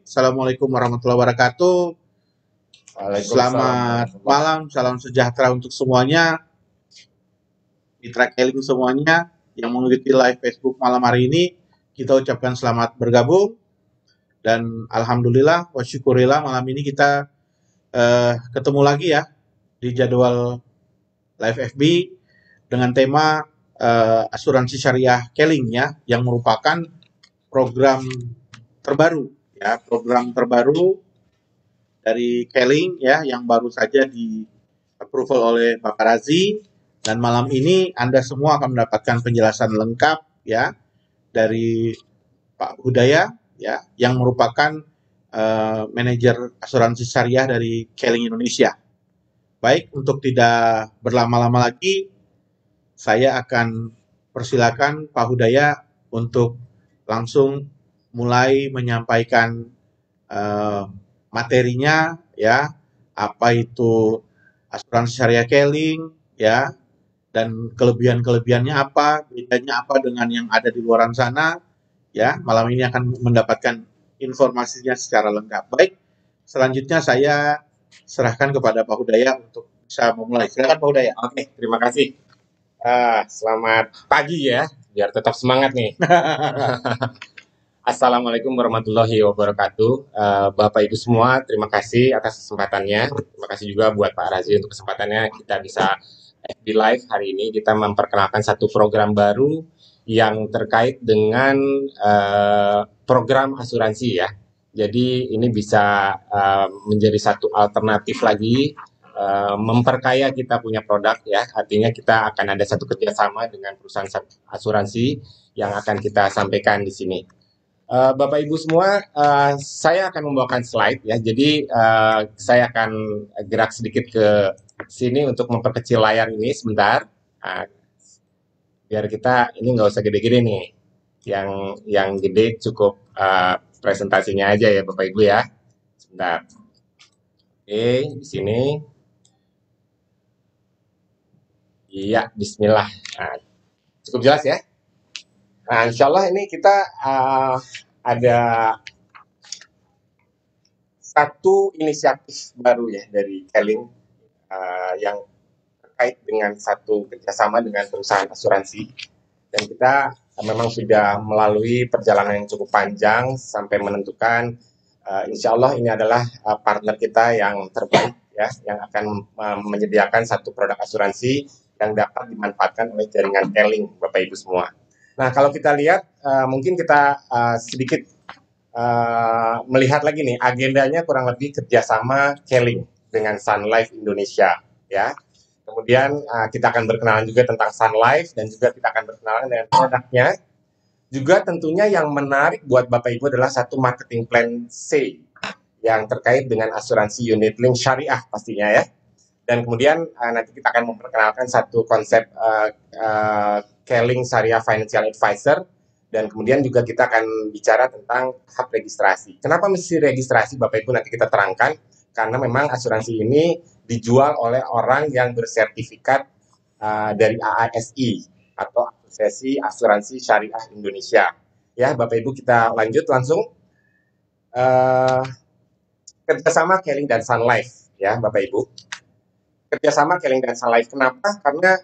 Assalamualaikum warahmatullahi wabarakatuh. Waalaikumsalam Selamat warahmatullahi. malam, salam sejahtera untuk semuanya, mitra Keling semuanya yang mengikuti live Facebook malam hari ini. Kita ucapkan selamat bergabung dan alhamdulillah wa syukurillah malam ini kita ketemu lagi ya di jadwal live FB dengan tema asuransi syariah Keling ya, yang merupakan program terbaru dari Keling ya, yang baru saja di approval oleh Bapak Razi, dan malam ini Anda semua akan mendapatkan penjelasan lengkap ya dari Pak Hudaya ya, yang merupakan manajer asuransi syariah dari Keling Indonesia. Baik, untuk tidak berlama-lama lagi, saya akan persilakan Pak Hudaya untuk langsung mulai menyampaikan materinya ya, apa itu asuransi syariah Keling ya, dan kelebihan-kelebihannya apa, bedanya apa dengan yang ada di luar sana ya. Malam ini akan mendapatkan informasinya secara lengkap. Baik, selanjutnya saya serahkan kepada Pak Hudaya untuk bisa memulai. Silakan Pak Hudaya. Oke, terima kasih. Selamat pagi ya, biar tetap semangat nih. Assalamualaikum warahmatullahi wabarakatuh. Bapak Ibu semua, terima kasih atas kesempatannya. Terima kasih juga buat Pak Razi untuk kesempatannya. Kita bisa FB Live hari ini. Kita memperkenalkan satu program baru yang terkait dengan program asuransi ya. Jadi ini bisa menjadi satu alternatif lagi memperkaya kita punya produk ya, artinya kita akan ada satu kerjasama dengan perusahaan asuransi yang akan kita sampaikan di sini. Bapak Ibu semua, saya akan membawakan slide ya, jadi saya akan gerak sedikit ke sini untuk memperkecil layar ini sebentar, biar kita ini nggak usah gede-gede nih, yang gede cukup presentasinya aja ya Bapak Ibu ya, sebentar. Oke, di sini. Iya, bismillah. Nah, cukup jelas ya. Nah, insya Allah ini kita ada satu inisiatif baru ya dari Keling yang terkait dengan satu kerjasama dengan perusahaan asuransi. Dan kita memang sudah melalui perjalanan yang cukup panjang sampai menentukan insya Allah ini adalah partner kita yang terbaik ya, yang akan menyediakan satu produk asuransi yang dapat dimanfaatkan oleh jaringan Keling, Bapak Ibu semua. Nah, kalau kita lihat, mungkin kita sedikit melihat lagi nih, agendanya kurang lebih kerjasama Keling dengan Sun Life Indonesia, ya. Kemudian kita akan berkenalan juga tentang Sun Life dan juga kita akan berkenalan dengan produknya. Juga tentunya yang menarik buat Bapak Ibu adalah satu marketing plan C yang terkait dengan asuransi unit link syariah pastinya ya. Dan kemudian nanti kita akan memperkenalkan satu konsep Keling Syariah Financial Advisor, dan kemudian juga kita akan bicara tentang hak registrasi. Kenapa mesti registrasi Bapak Ibu, nanti kita terangkan, karena memang asuransi ini dijual oleh orang yang bersertifikat dari AASI atau Asosiasi Asuransi Syariah Indonesia. Ya Bapak Ibu, kita lanjut langsung. Kerjasama Keling dan Sun Life ya Bapak Ibu. Kerjasama Keling dan Sun Life. Kenapa? Karena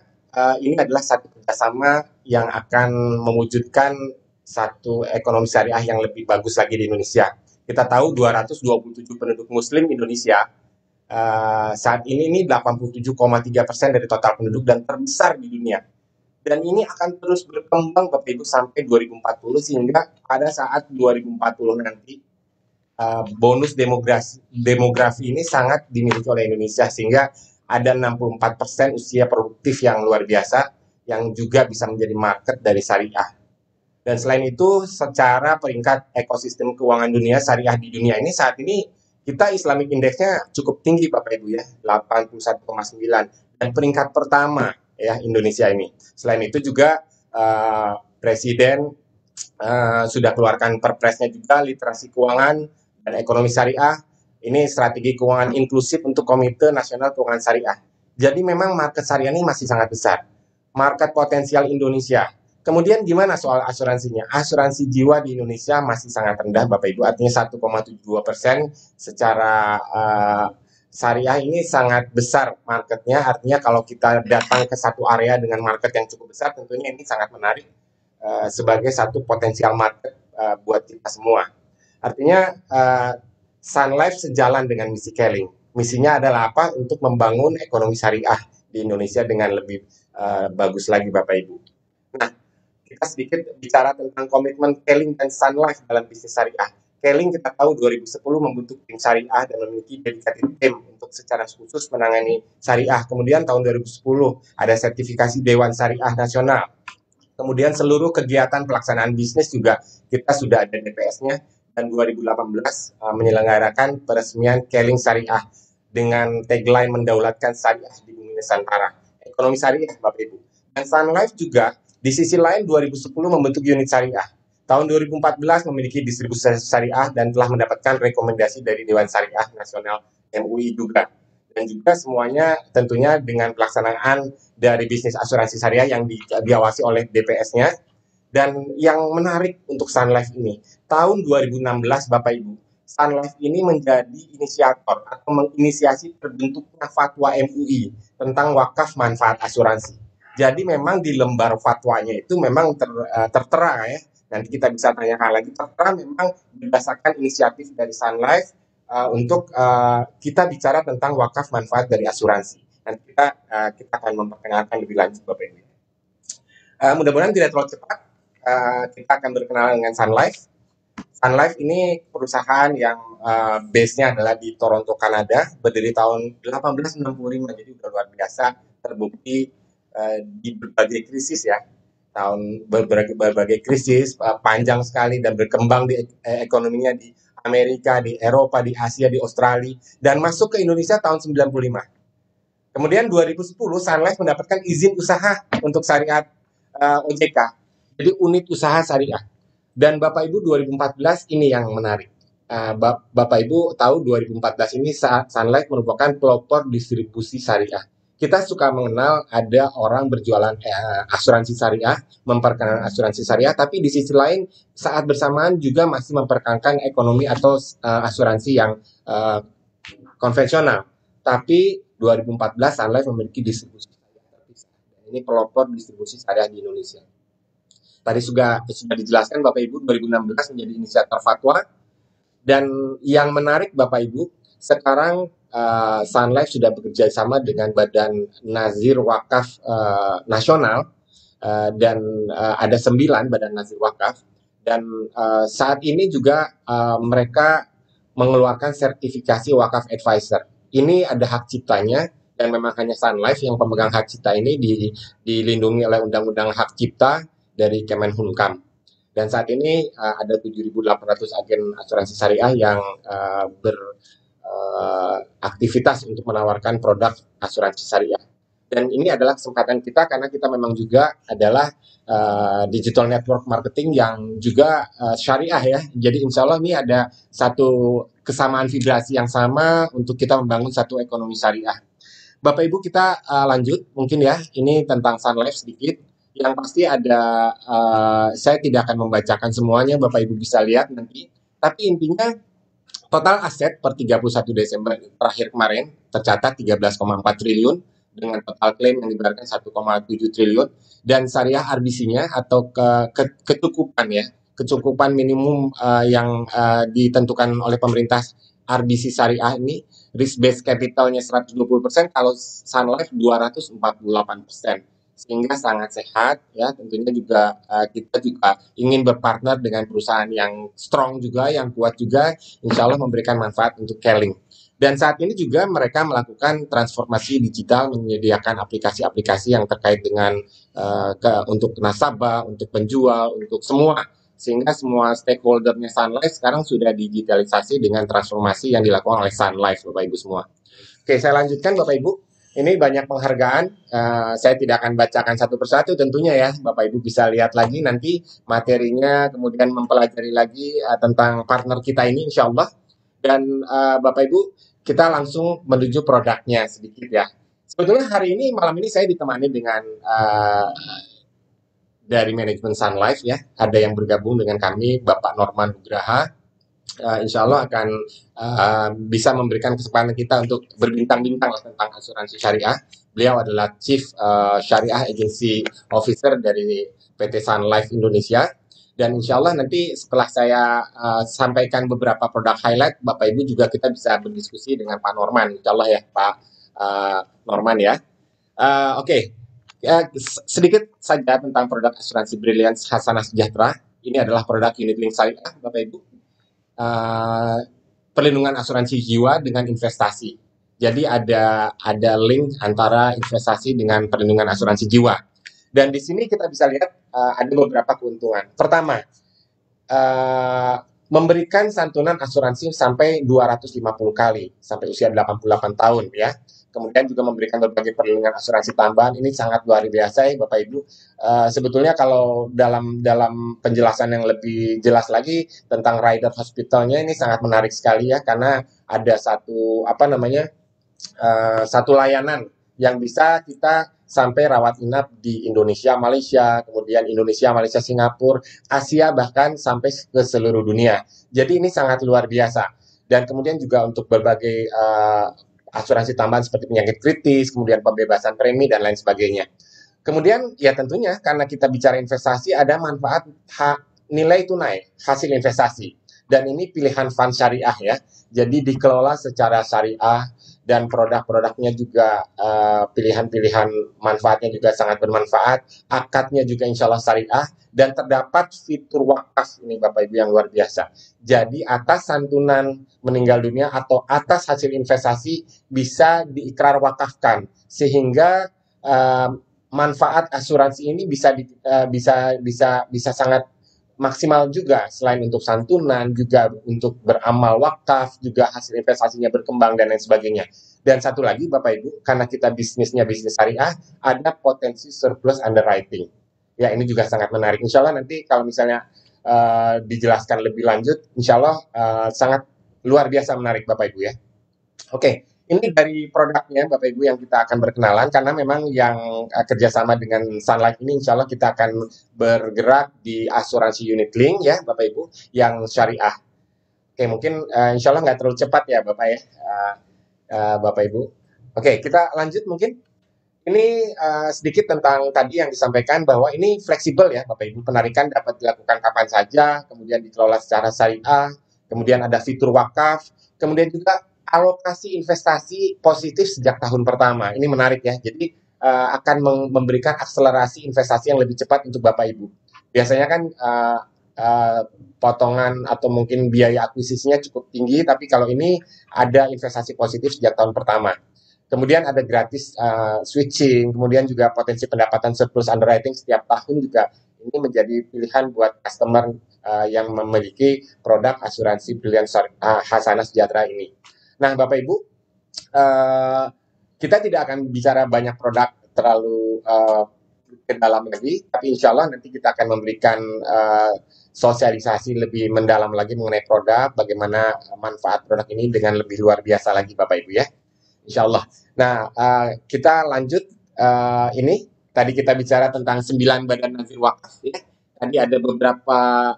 ini adalah satu kerjasama yang akan mewujudkan satu ekonomi syariah yang lebih bagus lagi di Indonesia. Kita tahu 227 penduduk Muslim Indonesia saat ini 87,3% dari total penduduk dan terbesar di dunia. Dan ini akan terus berkembang Bapak Ibu sampai 2040, sehingga pada saat 2040 nanti bonus demografi ini sangat dimiliki oleh Indonesia, sehingga ada 64% usia produktif yang luar biasa yang juga bisa menjadi market dari syariah. Dan selain itu, secara peringkat ekosistem keuangan dunia, syariah di dunia ini saat ini kita Islamic Index-nya cukup tinggi Bapak Ibu ya, 81,9, dan peringkat pertama ya Indonesia ini. Selain itu juga Presiden sudah keluarkan perpresnya juga, literasi keuangan dan ekonomi syariah. Ini strategi keuangan inklusif untuk Komite Nasional Keuangan Syariah. Jadi memang market syariah ini masih sangat besar. Market potensial Indonesia Kemudian gimana soal asuransinya? Asuransi jiwa di Indonesia masih sangat rendah, Bapak Ibu, artinya 1,72%. Secara syariah ini sangat besar marketnya, artinya kalau kita datang ke satu area dengan market yang cukup besar, tentunya ini sangat menarik sebagai satu potensial market buat kita semua. Artinya Sun Life sejalan dengan misi Keling. Misinya adalah apa? Untuk membangun ekonomi syariah di Indonesia dengan lebih bagus lagi, Bapak Ibu. Nah, kita sedikit bicara tentang komitmen Keling dan Sun Life dalam bisnis syariah. Keling kita tahu 2010 membentuk tim syariah dan memiliki dedicated tim untuk secara khusus menangani syariah. Kemudian tahun 2010 ada sertifikasi Dewan Syariah Nasional. Kemudian seluruh kegiatan pelaksanaan bisnis juga kita sudah ada DPS-nya, dan 2018 menyelenggarakan peresmian Keling Syariah dengan tagline mendaulatkan syariah di bumi Nusantara. Ekonomi syariah, Bapak Ibu. Dan Sun Life juga di sisi lain 2010 membentuk unit syariah. Tahun 2014 memiliki distribusi syariah dan telah mendapatkan rekomendasi dari Dewan Syariah Nasional MUI juga. Dan juga semuanya tentunya dengan pelaksanaan dari bisnis asuransi syariah yang diawasi oleh DPS-nya. Dan yang menarik untuk Sun Life ini, tahun 2016 Bapak Ibu, Sun Life ini menjadi inisiator atau menginisiasi terbentuknya fatwa MUI tentang wakaf manfaat asuransi. Jadi memang di lembar fatwanya itu memang tertera ya. Nanti kita bisa tanyakan lagi, tertera memang berdasarkan inisiatif dari Sun Life untuk kita bicara tentang wakaf manfaat dari asuransi. Nanti kita akan memperkenalkan lebih lanjut, Bapak Ibu. Mudah-mudahan tidak terlalu cepat. Kita akan berkenalan dengan Sun Life. Sun Life ini perusahaan yang base-nya adalah di Toronto, Kanada, berdiri tahun 1865, jadi udah luar biasa, terbukti di berbagai krisis ya, tahun berbagai krisis panjang sekali dan berkembang di ekonominya di Amerika, di Eropa, di Asia, di Australia, dan masuk ke Indonesia tahun 95. Kemudian 2010 Sun Life mendapatkan izin usaha untuk syariat OJK, jadi unit usaha syariah. Dan Bapak Ibu 2014 ini yang menarik. Bapak Ibu tahu 2014 ini saat Sun Life merupakan pelopor distribusi syariah. Kita suka mengenal ada orang berjualan asuransi syariah, memperkenalkan asuransi syariah, tapi di sisi lain saat bersamaan juga masih memperkenalkan ekonomi atau asuransi yang konvensional. Tapi 2014 Sun Life memiliki distribusi syariah terpisah. Ini pelopor distribusi syariah di Indonesia. Tadi sudah dijelaskan Bapak Ibu, 2016 menjadi inisiator fatwa. Dan yang menarik Bapak Ibu, sekarang Sun Life sudah bekerja sama dengan Badan Nazir Wakaf Nasional, dan ada 9 Badan Nazir Wakaf. Dan saat ini juga mereka mengeluarkan sertifikasi Wakaf Advisor. Ini ada hak ciptanya, dan memang hanya Sun Life yang pemegang hak cipta ini dilindungi oleh Undang-Undang Hak Cipta dari Kemenhumkam. Dan saat ini ada 7.800 agen asuransi syariah yang beraktivitas untuk menawarkan produk asuransi syariah. Dan ini adalah kesempatan kita karena kita memang juga adalah digital network marketing yang juga syariah ya. Jadi insya Allah ini ada satu kesamaan vibrasi yang sama untuk kita membangun satu ekonomi syariah. Bapak Ibu kita lanjut mungkin ya, ini tentang Sun Life sedikit. Yang pasti ada, saya tidak akan membacakan semuanya, Bapak Ibu bisa lihat nanti. Tapi intinya total aset per 31 Desember terakhir kemarin tercatat 13,4 triliun dengan total klaim yang dibayarkan 1,7 triliun, dan syariah RBC-nya atau kecukupan minimum yang ditentukan oleh pemerintah RBC syariah ini risk based capitalnya 120%, kalau Sun Life 248%. Sehingga sangat sehat ya. Tentunya juga kita juga ingin berpartner dengan perusahaan yang strong juga, yang kuat juga, insya Allah memberikan manfaat untuk Keling. Dan saat ini juga mereka melakukan transformasi digital, menyediakan aplikasi-aplikasi yang terkait dengan untuk nasabah, untuk penjual, untuk semua, sehingga semua stakeholdernya Sun Life sekarang sudah digitalisasi dengan transformasi yang dilakukan oleh Sun Life, Bapak Ibu semua. Oke, saya lanjutkan Bapak Ibu. Ini banyak penghargaan, saya tidak akan bacakan satu persatu tentunya ya, Bapak Ibu bisa lihat lagi nanti materinya, kemudian mempelajari lagi tentang partner kita ini insya Allah. Dan Bapak Ibu, kita langsung menuju produknya sedikit ya. Sebetulnya hari ini, malam ini saya ditemani dengan dari manajemen Sun Life ya, ada yang bergabung dengan kami, Bapak Norman Nugraha. Insya Allah akan bisa memberikan kesempatan kita untuk berbintang-bintang tentang asuransi syariah. Beliau adalah Chief Syariah Agency Officer dari PT Sun Life Indonesia. Dan insya Allah nanti setelah saya sampaikan beberapa produk highlight, Bapak Ibu juga kita bisa berdiskusi dengan Pak Norman. Insya Allah ya Pak Norman ya. Oke. Ya, sedikit saja tentang produk asuransi Brilliance Hasanah Sejahtera. Ini adalah produk unit link syariah, Bapak Ibu. Perlindungan asuransi jiwa dengan investasi. Jadi ada link antara investasi dengan perlindungan asuransi jiwa. Dan di sini kita bisa lihat ada beberapa keuntungan. Pertama, memberikan santunan asuransi sampai 250 kali sampai usia 88 tahun ya. Kemudian juga memberikan berbagai perlindungan asuransi tambahan. Ini sangat luar biasa ya Bapak Ibu. Sebetulnya kalau dalam penjelasan yang lebih jelas lagi tentang rider hospitalnya ini sangat menarik sekali ya, karena ada satu satu layanan yang bisa kita sampai rawat inap di Indonesia, Malaysia, kemudian Indonesia, Malaysia, Singapura, Asia, bahkan sampai ke seluruh dunia. Jadi ini sangat luar biasa. Dan kemudian juga untuk berbagai asuransi tambahan seperti penyakit kritis, kemudian pembebasan premi, dan lain sebagainya. Kemudian ya tentunya karena kita bicara investasi, ada manfaat nilai tunai, hasil investasi. Dan ini pilihan fund syariah ya, jadi dikelola secara syariah, dan produk-produknya juga pilihan-pilihan manfaatnya juga sangat bermanfaat, akadnya juga insya Allah syariah, dan terdapat fitur wakaf ini Bapak Ibu yang luar biasa. Jadi atas santunan meninggal dunia atau atas hasil investasi bisa diikrar wakafkan, sehingga manfaat asuransi ini bisa sangat maksimal juga, selain untuk santunan, juga untuk beramal wakaf, juga hasil investasinya berkembang, dan lain sebagainya. Dan satu lagi Bapak Ibu, karena kita bisnisnya bisnis syariah, ada potensi surplus underwriting. Ya, ini juga sangat menarik. Insya Allah nanti kalau misalnya dijelaskan lebih lanjut, insya Allah sangat luar biasa menarik Bapak Ibu ya. Oke. Ini dari produknya Bapak Ibu yang kita akan berkenalan, karena memang yang kerjasama dengan Sun Life ini insya Allah kita akan bergerak di asuransi unit link ya Bapak Ibu yang syariah. Oke, mungkin insya Allah nggak terlalu cepat ya Bapak ya, Bapak Ibu. Oke, kita lanjut mungkin. Ini sedikit tentang tadi yang disampaikan bahwa ini fleksibel ya Bapak Ibu. Penarikan dapat dilakukan kapan saja, kemudian dikelola secara syariah, kemudian ada fitur wakaf, kemudian juga alokasi investasi positif sejak tahun pertama. Ini menarik ya. Jadi akan memberikan akselerasi investasi yang lebih cepat untuk Bapak Ibu. Biasanya kan potongan atau mungkin biaya akuisisinya cukup tinggi, tapi kalau ini ada investasi positif sejak tahun pertama. Kemudian ada gratis switching, kemudian juga potensi pendapatan surplus underwriting setiap tahun juga. Ini menjadi pilihan buat customer yang memiliki produk asuransi Brilliance Hasanah Sejahtera ini. Nah, Bapak Ibu, kita tidak akan bicara banyak produk terlalu ke dalam lagi, tapi insya Allah nanti kita akan memberikan sosialisasi lebih mendalam lagi mengenai produk, bagaimana manfaat produk ini dengan lebih luar biasa lagi, Bapak Ibu ya, insya Allah. Nah, kita lanjut ini, tadi kita bicara tentang 9 badan nazir wakaf ya. Tadi ada beberapa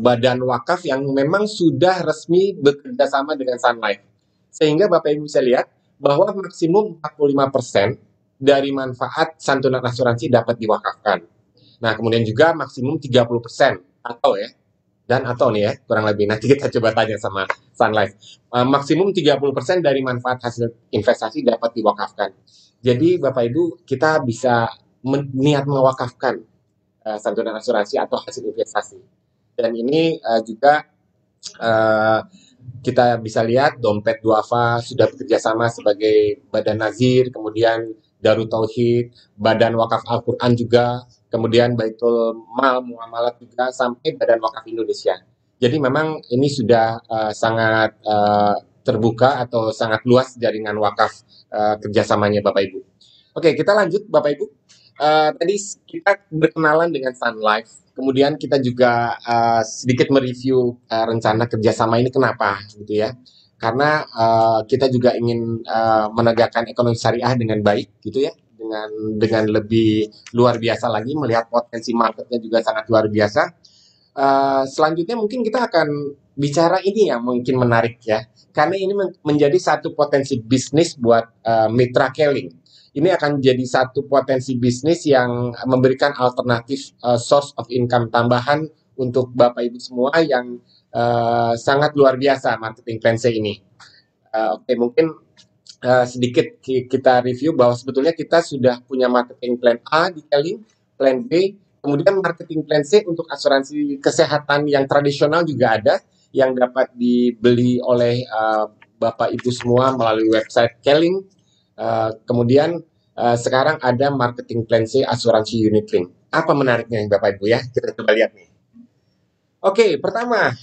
badan wakaf yang memang sudah resmi bekerja sama dengan Sun Life. Sehingga Bapak Ibu bisa lihat bahwa maksimum 45% dari manfaat santunan asuransi dapat diwakafkan. Nah, kemudian juga maksimum 30% atau nih ya, kurang lebih. Nanti kita coba tanya sama Sun Life. Maksimum 30% dari manfaat hasil investasi dapat diwakafkan. Jadi Bapak Ibu, kita bisa niat mewakafkan santunan asuransi atau hasil investasi. Dan ini juga kita bisa lihat Dompet Duafa sudah bekerjasama sebagai badan nazir, kemudian Darut Tauhid, Badan Wakaf Al-Quran juga, kemudian Baitul Mal Muamalat juga, sampai Badan Wakaf Indonesia. Jadi memang ini sudah sangat terbuka atau sangat luas jaringan wakaf kerjasamanya Bapak Ibu. Oke, kita lanjut Bapak Ibu. Tadi kita berkenalan dengan Sun Life, kemudian kita juga sedikit mereview rencana kerjasama ini kenapa gitu ya, karena kita juga ingin menegakkan ekonomi syariah dengan baik gitu ya, dengan lebih luar biasa lagi, melihat potensi marketnya juga sangat luar biasa. Selanjutnya mungkin kita akan bicara ini yang mungkin menarik ya, karena ini menjadi satu potensi bisnis buat mitra Keling. Ini akan jadi satu potensi bisnis yang memberikan alternatif source of income tambahan untuk Bapak Ibu semua yang sangat luar biasa marketing plan C ini. Oke, mungkin sedikit kita review bahwa sebetulnya kita sudah punya marketing plan A di Keling, plan B, kemudian marketing plan C untuk asuransi kesehatan yang tradisional juga ada, yang dapat dibeli oleh Bapak Ibu semua melalui website Keling. Kemudian sekarang ada marketing plan C asuransi unit link. Apa menariknya Bapak Ibu ya? Kita coba lihat nih. Oke, pertama,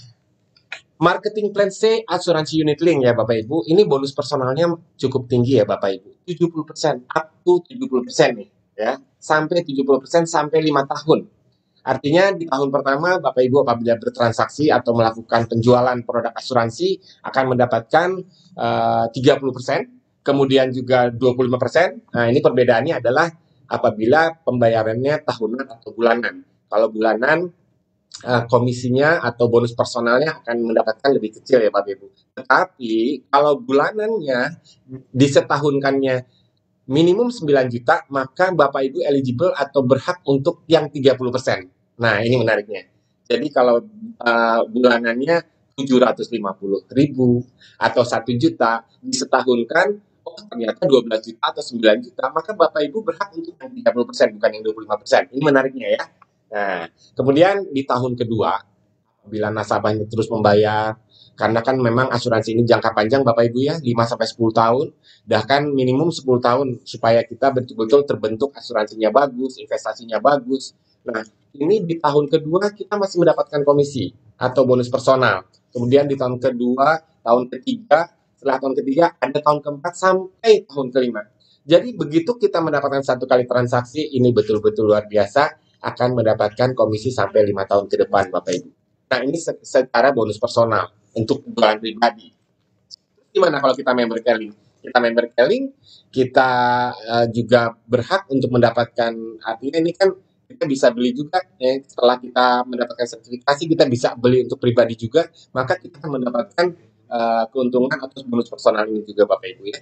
marketing plan C asuransi unit link ya Bapak Ibu. Ini bonus personalnya cukup tinggi ya Bapak Ibu. 70%, up to 70% nih ya. Sampai 70% sampai 5 tahun. Artinya di tahun pertama Bapak Ibu apabila bertransaksi atau melakukan penjualan produk asuransi akan mendapatkan 30%, kemudian juga 25%. Nah, ini perbedaannya adalah apabila pembayarannya tahunan atau bulanan. Kalau bulanan komisinya atau bonus personalnya akan mendapatkan lebih kecil ya Bapak Ibu. Tetapi kalau bulanannya disetahunkannya minimum 9 juta, maka Bapak Ibu eligible atau berhak untuk yang 30%. Nah, ini menariknya. Jadi kalau bulanannya 750.000 atau 1 juta disetahunkan, oh ternyata 12 juta atau 9 juta, maka Bapak Ibu berhak untuk yang 30%, bukan yang 25%. Ini menariknya ya. Nah, kemudian di tahun kedua, bila nasabahnya terus membayar, karena kan memang asuransi ini jangka panjang Bapak Ibu ya, 5-10 tahun, bahkan minimum 10 tahun, supaya kita betul-betul terbentuk asuransinya bagus, investasinya bagus. Nah, ini di tahun kedua kita masih mendapatkan komisi atau bonus personal. Kemudian di tahun kedua, tahun ketiga, setelah tahun ketiga, ada tahun keempat sampai tahun kelima. Jadi begitu kita mendapatkan satu kali transaksi, ini betul-betul luar biasa, akan mendapatkan komisi sampai 5 tahun ke depan Bapak Ibu. Nah, ini secara bonus personal untuk kebutuhan pribadi. Gimana kalau kita member Keling? Kita member Keling, kita juga berhak untuk mendapatkan, artinya ini kan kita bisa beli juga ya, setelah kita mendapatkan sertifikasi kita bisa beli untuk pribadi juga, maka kita akan mendapatkan keuntungan atau bonus personal ini juga Bapak Ibu ya.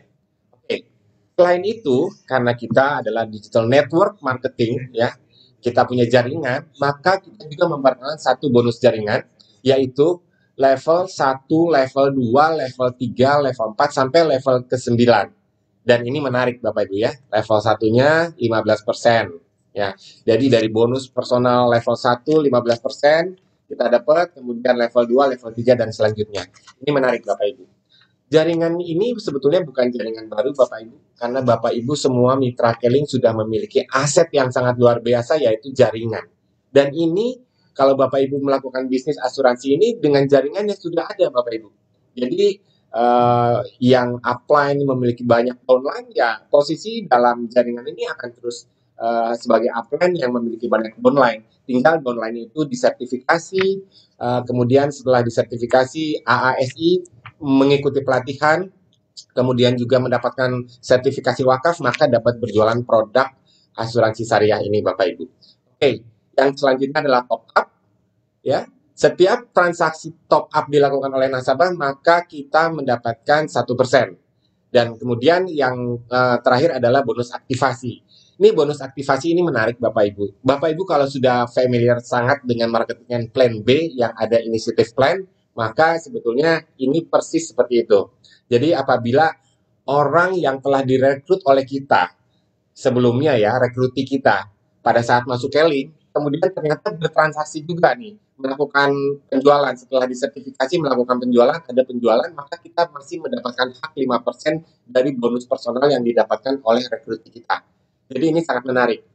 Oke. Selain itu, karena kita adalah digital network marketing ya, kita punya jaringan, maka kita juga memperkenalkan satu bonus jaringan, yaitu level 1, level 2, level 3, level 4, sampai level ke-9. Dan ini menarik Bapak Ibu ya, level satunya 15%. Ya, jadi dari bonus personal level 1, 15%, kita dapat, kemudian level 2, level 3, dan selanjutnya. Ini menarik Bapak Ibu. Jaringan ini sebetulnya bukan jaringan baru Bapak Ibu, karena Bapak Ibu semua mitra Keling sudah memiliki aset yang sangat luar biasa, yaitu jaringan. Dan ini kalau Bapak Ibu melakukan bisnis asuransi ini dengan jaringan yang sudah ada Bapak Ibu. Jadi yang upline memiliki banyak downline, ya posisi dalam jaringan ini akan terus sebagai upline yang memiliki banyak downline. Tinggal downline itu disertifikasi, kemudian setelah disertifikasi AASI, mengikuti pelatihan, kemudian juga mendapatkan sertifikasi wakaf, maka dapat berjualan produk asuransi syariah ini Bapak Ibu. Oke, yang selanjutnya adalah top up ya. Setiap transaksi top up dilakukan oleh nasabah, maka kita mendapatkan 1%. Dan kemudian yang terakhir adalah bonus aktivasi. Ini bonus aktivasi ini menarik Bapak Ibu. Bapak Ibu kalau sudah familiar sangat dengan marketing plan B yang ada inisiatif plan, maka sebetulnya ini persis seperti itu. Jadi apabila orang yang telah direkrut oleh kita sebelumnya ya, rekruti kita pada saat masuk Keling, kemudian ternyata bertransaksi juga nih, melakukan penjualan, setelah disertifikasi melakukan penjualan, ada penjualan, maka kita masih mendapatkan hak 5% dari bonus personal yang didapatkan oleh rekruti kita. Jadi ini sangat menarik.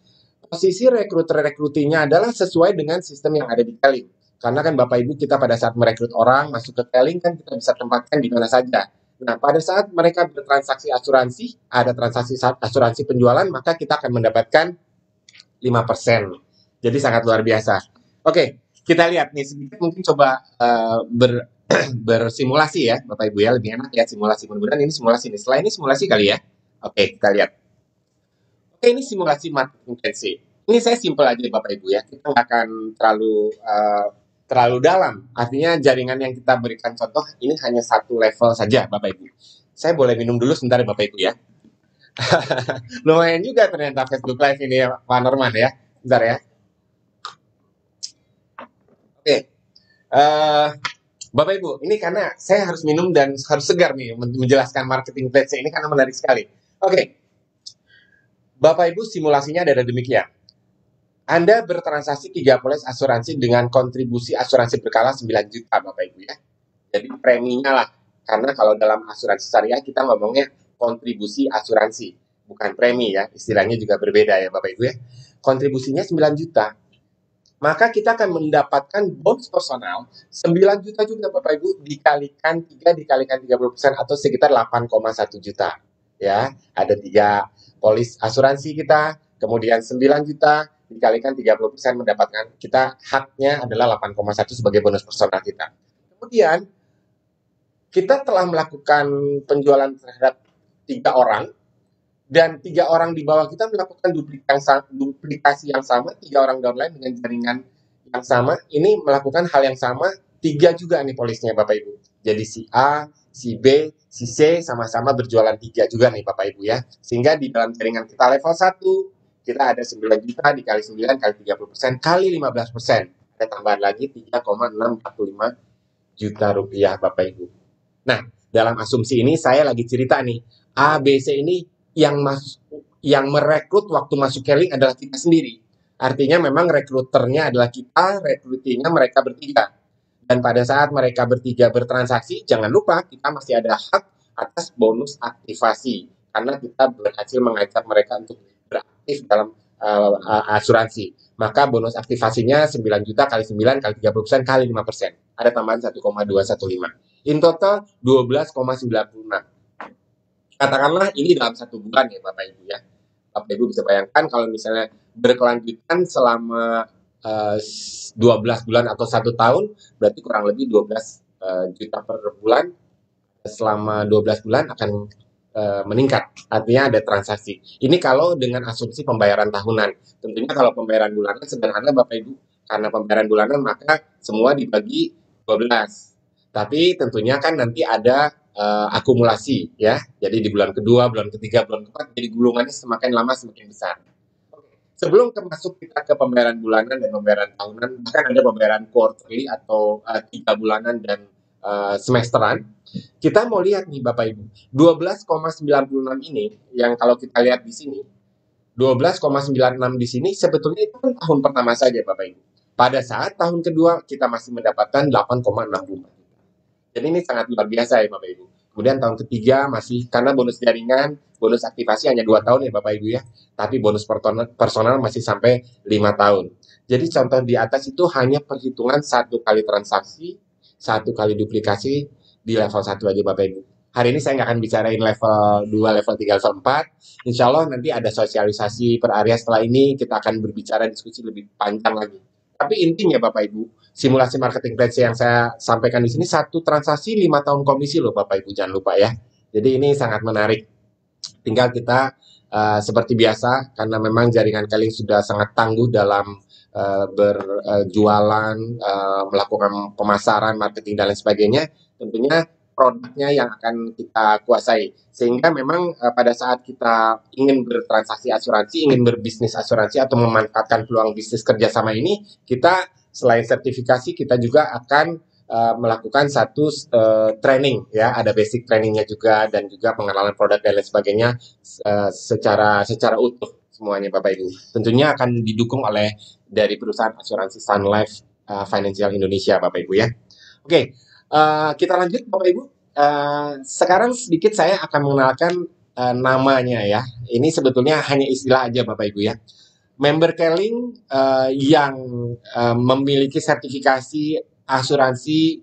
Posisi rekrutinya adalah sesuai dengan sistem yang ada di Keling. Karena kan Bapak Ibu kita pada saat merekrut orang masuk ke Keling kan kita bisa tempatkan di mana saja. Nah, pada saat mereka bertransaksi asuransi, ada transaksi asuransi penjualan, maka kita akan mendapatkan 5%. Jadi sangat luar biasa. Oke, kita lihat nih sedikit mungkin coba bersimulasi ya Bapak Ibu ya, lebih enak ya simulasi. Mudah-mudahan ini simulasi nih. Setelah ini simulasi kali ya. Oke, kita lihat. Oke, ini simulasi marketing intensif. Ini saya simpel aja Bapak Ibu ya. Kita nggak akan terlalu dalam. Artinya jaringan yang kita berikan contoh ini hanya satu level saja Bapak Ibu. Saya boleh minum dulu sebentar ya Bapak Ibu ya. Lumayan juga ternyata Facebook Live ini ya Pak Norman ya. Bentar ya. Oke. Bapak Ibu, ini karena saya harus minum dan harus segar nih menjelaskan marketing plan ini karena menarik sekali. Oke. Bapak Ibu, simulasinya ada demikian. Anda bertransaksi 3 polis asuransi dengan kontribusi asuransi berkala 9 juta Bapak Ibu ya. Jadi preminya lah. Karena kalau dalam asuransi syariah kita ngomongnya kontribusi asuransi, bukan premi ya. Istilahnya juga berbeda ya Bapak Ibu ya. Kontribusinya 9 juta. Maka kita akan mendapatkan bonus personal 9 juta juga Bapak Ibu dikalikan 3 dikalikan 30% atau sekitar 8,1 juta. Ya, ada 3 polis asuransi kita, kemudian 9 juta dikalikan 30% mendapatkan kita haknya adalah 8,1 sebagai bonus personal kita. Kemudian kita telah melakukan penjualan terhadap 3 orang dan 3 orang di bawah kita melakukan duplikasi yang sama, 3 orang downline dengan jaringan yang sama, ini melakukan hal yang sama, 3 juga nih polisnya Bapak Ibu. Jadi si A, si B, si C sama-sama berjualan 3 juga nih Bapak Ibu ya. Sehingga di dalam jaringan kita level 1, kita ada 9 juta dikali 9 kali 30% kali 15%. Ada tambahan lagi 3,645 juta rupiah Bapak Ibu. Nah, dalam asumsi ini saya lagi cerita nih, A, B, C ini yang merekrut waktu masuk Keling adalah kita sendiri. Artinya memang rekruternya adalah kita, rekrutingnya mereka bertiga. Dan pada saat mereka bertiga bertransaksi, jangan lupa kita masih ada hak atas bonus aktivasi. Karena kita berhasil mengajak mereka untuk beraktif dalam asuransi. Maka bonus aktivasinya 9 juta kali 9 kali 30% kali 5%. Ada tambahan 1,215. In total 12,96. Katakanlah ini dalam 1 bulan ya Bapak Ibu ya. Bapak Ibu bisa bayangkan kalau misalnya berkelanjutan selama 12 bulan atau 1 tahun, berarti kurang lebih 12 juta per bulan. Selama 12 bulan akan meningkat, artinya ada transaksi. Ini kalau dengan asumsi pembayaran tahunan. Tentunya kalau pembayaran bulanan sederhana Bapak Ibu, karena pembayaran bulanan maka semua dibagi 12. Tapi tentunya kan nanti ada akumulasi ya. Jadi di bulan kedua, bulan ketiga, bulan keempat, jadi gulungannya semakin lama semakin besar. Sebelum masuk kita ke pembayaran bulanan dan pembayaran tahunan, bahkan ada pembayaran quarterly atau 3 bulanan dan semesteran, kita mau lihat nih Bapak Ibu, 12,96 ini yang kalau kita lihat di sini, 12,96 di sini sebetulnya itu kan tahun pertama saja Bapak Ibu. Pada saat tahun kedua kita masih mendapatkan 8,64. Jadi ini sangat luar biasa ya Bapak Ibu. Kemudian tahun ketiga masih karena bonus jaringan, bonus aktivasi hanya 2 tahun ya Bapak Ibu ya. Tapi bonus personal masih sampai 5 tahun. Jadi contoh di atas itu hanya perhitungan 1 kali transaksi, 1 kali duplikasi di level 1 aja Bapak Ibu. Hari ini saya nggak akan bicarain level 2, level 3, level 4. Insya Allah nanti ada sosialisasi per area setelah ini, kita akan berbicara diskusi lebih panjang lagi. Tapi intinya Bapak Ibu, simulasi marketing plan yang saya sampaikan di sini 1 transaksi 5 tahun komisi loh Bapak Ibu, jangan lupa ya. Jadi ini sangat menarik. Tinggal kita seperti biasa, karena memang jaringan Keling sudah sangat tangguh dalam berjualan, melakukan pemasaran, marketing dan lain sebagainya, tentunya produknya yang akan kita kuasai. Sehingga memang pada saat kita ingin bertransaksi asuransi, ingin berbisnis asuransi atau memanfaatkan peluang bisnis kerjasama ini, kita selain sertifikasi kita juga akan melakukan satu training ya, ada basic trainingnya juga dan juga pengenalan produk dan lain sebagainya secara utuh semuanya Bapak Ibu. Tentunya akan didukung oleh dari perusahaan asuransi Sun Life Financial Indonesia Bapak Ibu ya. Oke, kita lanjut Bapak Ibu. Sekarang sedikit saya akan mengenalkan namanya ya. Ini sebetulnya hanya istilah aja Bapak Ibu ya. Member Keling yang memiliki sertifikasi asuransi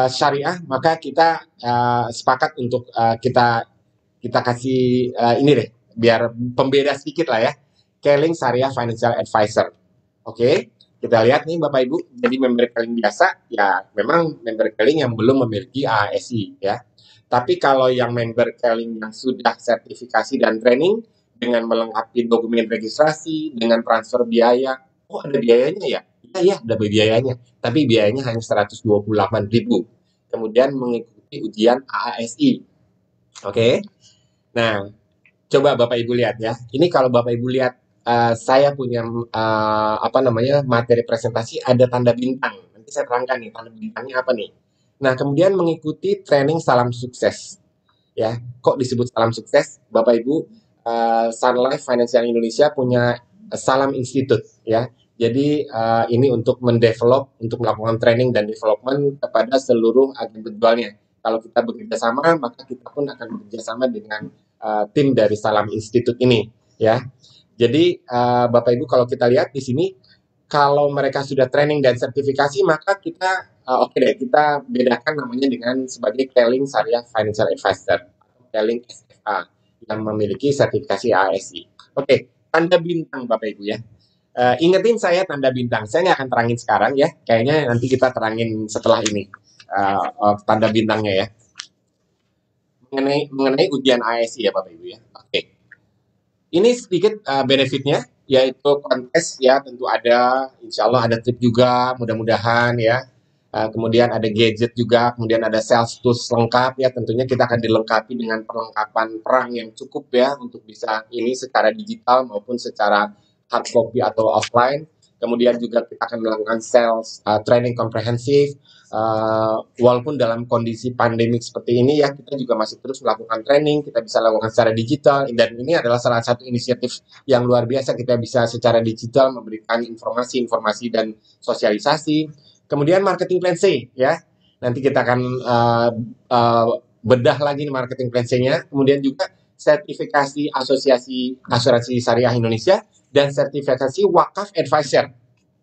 syariah, maka kita sepakat untuk kita kasih ini deh, biar pembeda sedikit lah ya. Keling Syariah Financial Advisor. Oke, kita lihat nih Bapak Ibu. Jadi member Keling biasa ya memang member Keling yang belum memiliki AASI ya. Tapi kalau yang member Keling yang sudah sertifikasi dan training dengan melengkapi dokumen registrasi, dengan transfer biaya. Oh, ada biayanya ya? Iya, ada biayanya. Tapi biayanya hanya 128.000. Kemudian mengikuti ujian AASI. Oke. Nah, coba Bapak Ibu lihat ya. Ini kalau Bapak Ibu lihat saya punya apa namanya materi presentasi ada tanda bintang. Nanti saya terangkan nih tanda bintangnya apa nih. Nah, kemudian mengikuti training salam sukses. Ya, kok disebut salam sukses? Bapak Ibu, Sun Life Financial Indonesia punya Salam Institute ya. Jadi ini untuk mendevelop, untuk melakukan training dan development kepada seluruh agen penjualnya. Kalau kita bekerja sama, maka kita pun akan bekerja sama dengan tim dari Salam Institute ini ya. Jadi Bapak Ibu kalau kita lihat di sini kalau mereka sudah training dan sertifikasi maka kita oke deh kita bedakan namanya dengan sebagai Keling Syariah Financial Advisor atau Keling SFA yang memiliki sertifikasi ASI. Oke, tanda bintang Bapak Ibu ya. Ingetin saya tanda bintang. Saya nggak akan terangin sekarang ya. Kayaknya nanti kita terangin setelah ini tanda bintangnya ya. Mengenai ujian ASI ya Bapak Ibu ya. Oke. Ini sedikit benefitnya, yaitu kontes ya tentu ada, insya Allah ada trip juga, mudah-mudahan ya. Kemudian ada gadget juga, kemudian ada sales tools lengkap ya, tentunya kita akan dilengkapi dengan perlengkapan perang yang cukup ya untuk bisa ini secara digital maupun secara hard copy atau offline. Kemudian juga kita akan melakukan sales training komprehensif. Walaupun dalam kondisi pandemik seperti ini ya kita juga masih terus melakukan training, kita bisa lakukan secara digital dan ini adalah salah satu inisiatif yang luar biasa kita bisa secara digital memberikan informasi dan sosialisasi. Kemudian marketing plan C ya, nanti kita akan bedah lagi marketing plan C-nya. Kemudian juga sertifikasi Asosiasi Asuransi Syariah Indonesia dan sertifikasi Wakaf Advisor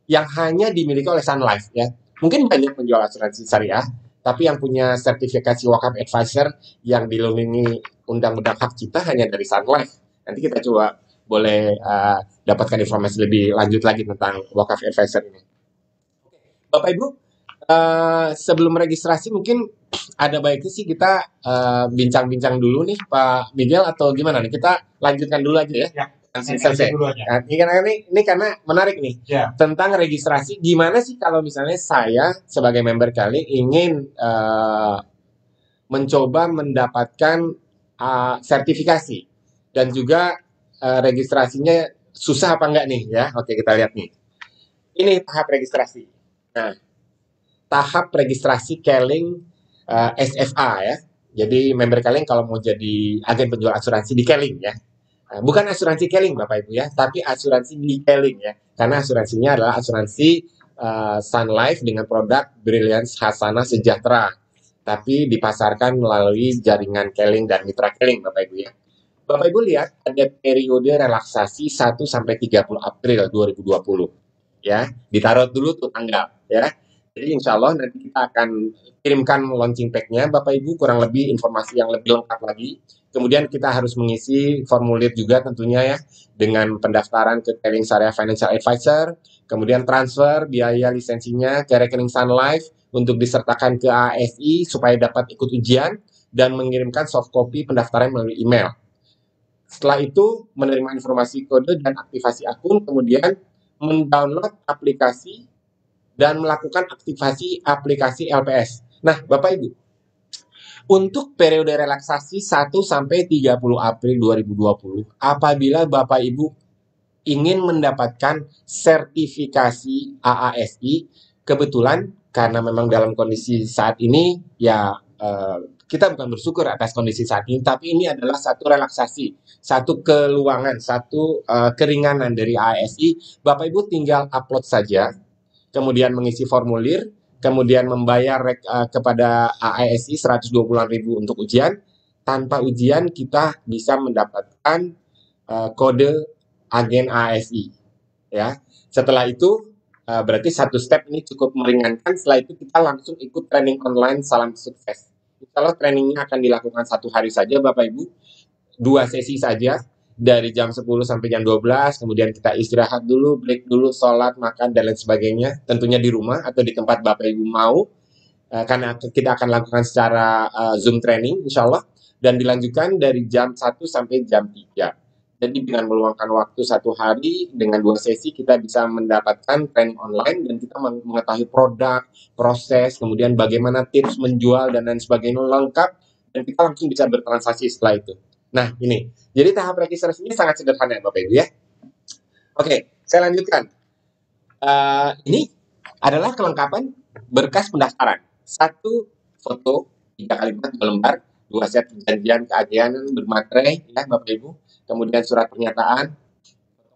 yang hanya dimiliki oleh Sun Life ya. Mungkin banyak penjual asuransi syariah, tapi yang punya sertifikasi Wakaf Advisor yang dilindungi undang-undang hak cipta hanya dari Sun Life. Nanti kita coba boleh dapatkan informasi lebih lanjut lagi tentang Wakaf Advisor ini. Bapak Ibu, sebelum registrasi mungkin ada baiknya sih kita bincang-bincang dulu nih Pak Miguel atau gimana nih? Kita lanjutkan dulu aja ya. Selesai. Nah, ini karena menarik nih tentang registrasi. Gimana sih kalau misalnya saya sebagai member kali ingin mencoba mendapatkan sertifikasi dan juga registrasinya susah apa enggak nih ya? Oke kita lihat nih. Ini tahap registrasi. Nah, tahap registrasi Keling SFA ya. Jadi member Keling kalau mau jadi agen penjual asuransi di Keling ya. Bukan asuransi Keling Bapak Ibu ya, tapi asuransi di Keling ya. Karena asuransinya adalah asuransi Sun Life dengan produk Brilliance Hasanah Sejahtera. Tapi dipasarkan melalui jaringan Keling dan mitra Keling Bapak Ibu ya. Bapak Ibu lihat ada periode relaksasi 1 sampai 30 April 2020. Ya, ditaruh dulu tuh tanggal ya. Jadi insya Allah nanti kita akan kirimkan launching pack-nya Bapak Ibu kurang lebih informasi yang lebih lengkap lagi. Kemudian kita harus mengisi formulir juga tentunya ya dengan pendaftaran ke Keling Syariah Financial Advisor, kemudian transfer biaya lisensinya ke rekening Sun Life untuk disertakan ke ASI supaya dapat ikut ujian dan mengirimkan soft copy pendaftaran melalui email. Setelah itu menerima informasi kode dan aktivasi akun, kemudian mendownload aplikasi dan melakukan aktivasi aplikasi LPS. Nah, Bapak Ibu, untuk periode relaksasi 1 sampai 30 April 2020, apabila Bapak Ibu ingin mendapatkan sertifikasi AASI, kebetulan karena memang dalam kondisi saat ini ya kita bukan bersyukur atas kondisi saat ini, tapi ini adalah satu relaksasi, satu keluangan, satu keringanan dari AASI. Bapak Ibu tinggal upload saja, kemudian mengisi formulir, kemudian membayar kepada AASI 120.000 untuk ujian. Tanpa ujian kita bisa mendapatkan kode agen AASI. Ya, setelah itu berarti satu step ini cukup meringankan. Setelah itu kita langsung ikut training online Salam Sukses. Kalau trainingnya akan dilakukan 1 hari saja Bapak Ibu, 2 sesi saja. Dari jam 10 sampai jam 12, kemudian kita istirahat dulu, break dulu, sholat, makan, dan lain sebagainya. Tentunya di rumah atau di tempat Bapak Ibu mau. Karena kita akan lakukan secara Zoom training, insya Allah. Dan dilanjutkan dari jam 1 sampai jam 3. Jadi dengan meluangkan waktu 1 hari dengan 2 sesi kita bisa mendapatkan training online dan kita mengetahui produk, proses, kemudian bagaimana tips menjual dan lain sebagainya lengkap dan kita langsung bisa bertransaksi setelah itu. Nah ini, jadi tahap registrasi ini sangat sederhana Bapak Ibu ya. Oke, saya lanjutkan. Ini adalah kelengkapan berkas pendaftaran. 1 foto 3x4 2 lembar, 2 set perjanjian keagenan bermaterai ya Bapak Ibu. Kemudian surat pernyataan,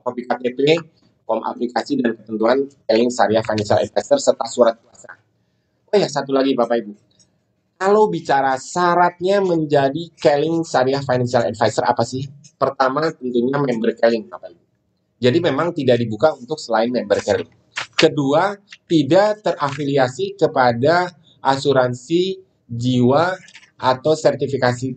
kopi KTP, form aplikasi dan ketentuan Keling Syariah Financial Advisor serta surat kuasa. Oh ya, satu lagi Bapak Ibu. Kalau bicara syaratnya menjadi Keling Syariah Financial Advisor apa sih? Pertama tentunya member Keling Bapak Ibu. Jadi memang tidak dibuka untuk selain member Keling. Kedua, tidak terafiliasi kepada asuransi jiwa atau sertifikasi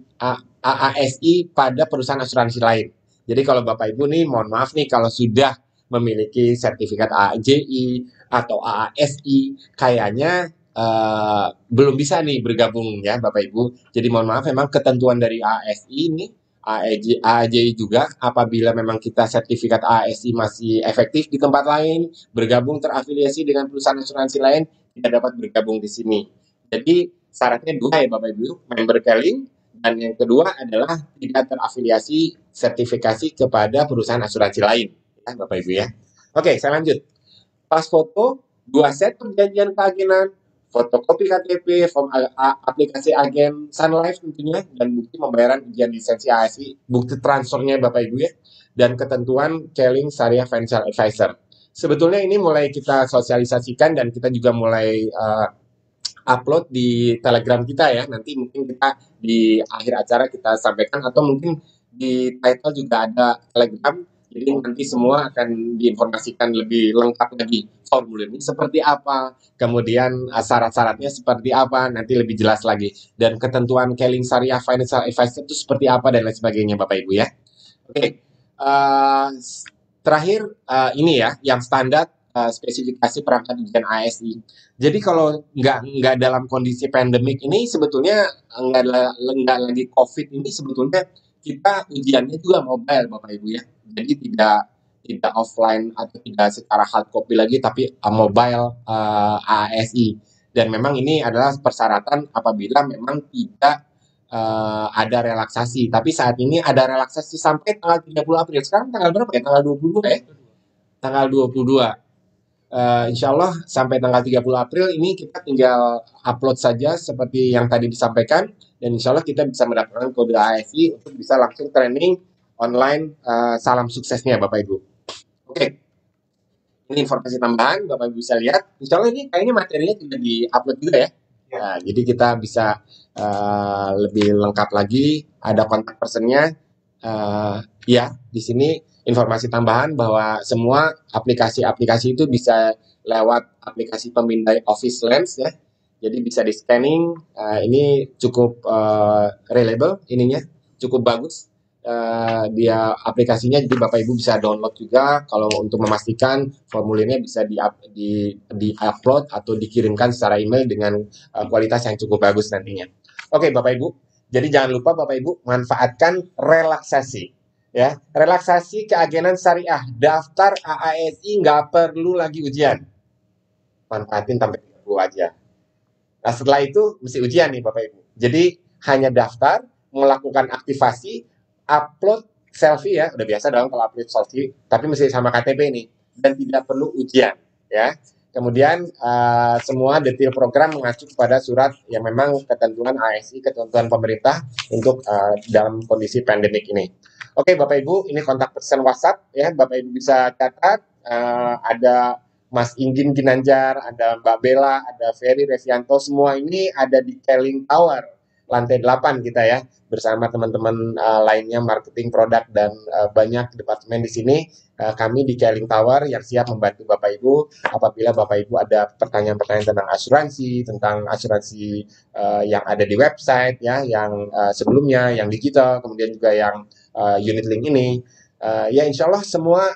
AASI pada perusahaan asuransi lain. Jadi kalau Bapak Ibu nih, mohon maaf nih kalau sudah memiliki sertifikat AAJI atau AASI, kayaknya belum bisa nih bergabung ya Bapak Ibu. Jadi mohon maaf, memang ketentuan dari AASI ini AAJI juga apabila memang kita sertifikat AASI masih efektif di tempat lain, bergabung terafiliasi dengan perusahaan asuransi lain, tidak dapat bergabung di sini. Jadi syaratnya 2 ya Bapak Ibu, member Keling, dan yang kedua adalah tidak terafiliasi sertifikasi kepada perusahaan asuransi lain ya Bapak Ibu ya. Oke, saya lanjut. Pas foto 2 set perjanjian keagenan, fotokopi KTP, form aplikasi agen Sun Life tentunya, dan bukti pembayaran ujian lisensi ASI, bukti transfernya Bapak Ibu ya, dan ketentuan Keling Syariah Financial Advisor. Sebetulnya ini mulai kita sosialisasikan dan kita juga mulai upload di Telegram kita ya. Nanti mungkin kita di akhir acara kita sampaikan atau mungkin di title juga ada Telegram. Jadi nanti semua akan diinformasikan lebih lengkap lagi formulirnya seperti apa, kemudian syarat-syaratnya seperti apa, nanti lebih jelas lagi. Dan ketentuan Keling Syariah Financial Advisor itu seperti apa dan lain sebagainya Bapak Ibu ya. Oke, terakhir ini ya yang standar spesifikasi perangkat ujian ASI. Jadi kalau nggak dalam kondisi pandemik ini sebetulnya nggak lagi COVID ini sebetulnya kita ujiannya juga mobile Bapak Ibu ya. Jadi tidak offline atau tidak secara hard copy lagi tapi mobile ASI. Dan memang ini adalah persyaratan apabila memang tidak ada relaksasi. Tapi saat ini ada relaksasi sampai tanggal 30 April. Sekarang tanggal berapa ya? Tanggal 22 ya? Tanggal 22. Insya Allah sampai tanggal 30 April ini kita tinggal upload saja seperti yang tadi disampaikan. Dan insya Allah kita bisa mendapatkan kode ASI untuk bisa langsung training online. Salam suksesnya Bapak Ibu. Oke. Ini informasi tambahan Bapak Ibu bisa lihat. Insya Allah ini kayaknya materinya sudah di-upload juga ya. Nah, jadi kita bisa lebih lengkap lagi. Ada kontak personnya. Ya, di sini informasi tambahan bahwa semua aplikasi-aplikasi itu bisa lewat aplikasi pemindai Office Lens ya. Jadi bisa di scanning. Ini cukup reliable ininya, cukup bagus. Dia aplikasinya, jadi Bapak Ibu bisa download juga kalau untuk memastikan formulirnya bisa di-upload atau dikirimkan secara email dengan kualitas yang cukup bagus nantinya. Oke Bapak Ibu, jadi jangan lupa Bapak Ibu manfaatkan relaksasi ya, relaksasi keagenan syariah, daftar AASI nggak perlu lagi ujian, manfaatin sampai 30 aja. Nah setelah itu mesti ujian nih Bapak Ibu, jadi hanya daftar, melakukan aktivasi, upload selfie ya, udah biasa dong kalau upload selfie, tapi mesti sama KTP nih, dan tidak perlu ujian ya. Kemudian semua detail program mengacu kepada surat yang memang ketentuan ASI, ketentuan pemerintah untuk dalam kondisi pandemik ini. Oke Bapak Ibu, ini kontak person WhatsApp ya, Bapak Ibu bisa catat. Ada Mas Inggin Ginanjar, ada Mbak Bella, ada Ferry Revianto, semua ini ada di Keling Tower lantai 8 kita ya, bersama teman-teman lainnya marketing produk dan banyak departemen di sini. Kami di Keling Tower yang siap membantu Bapak Ibu apabila Bapak Ibu ada pertanyaan-pertanyaan tentang asuransi yang ada di website ya, yang sebelumnya, yang digital, kemudian juga yang unit link ini. Ya insya Allah semua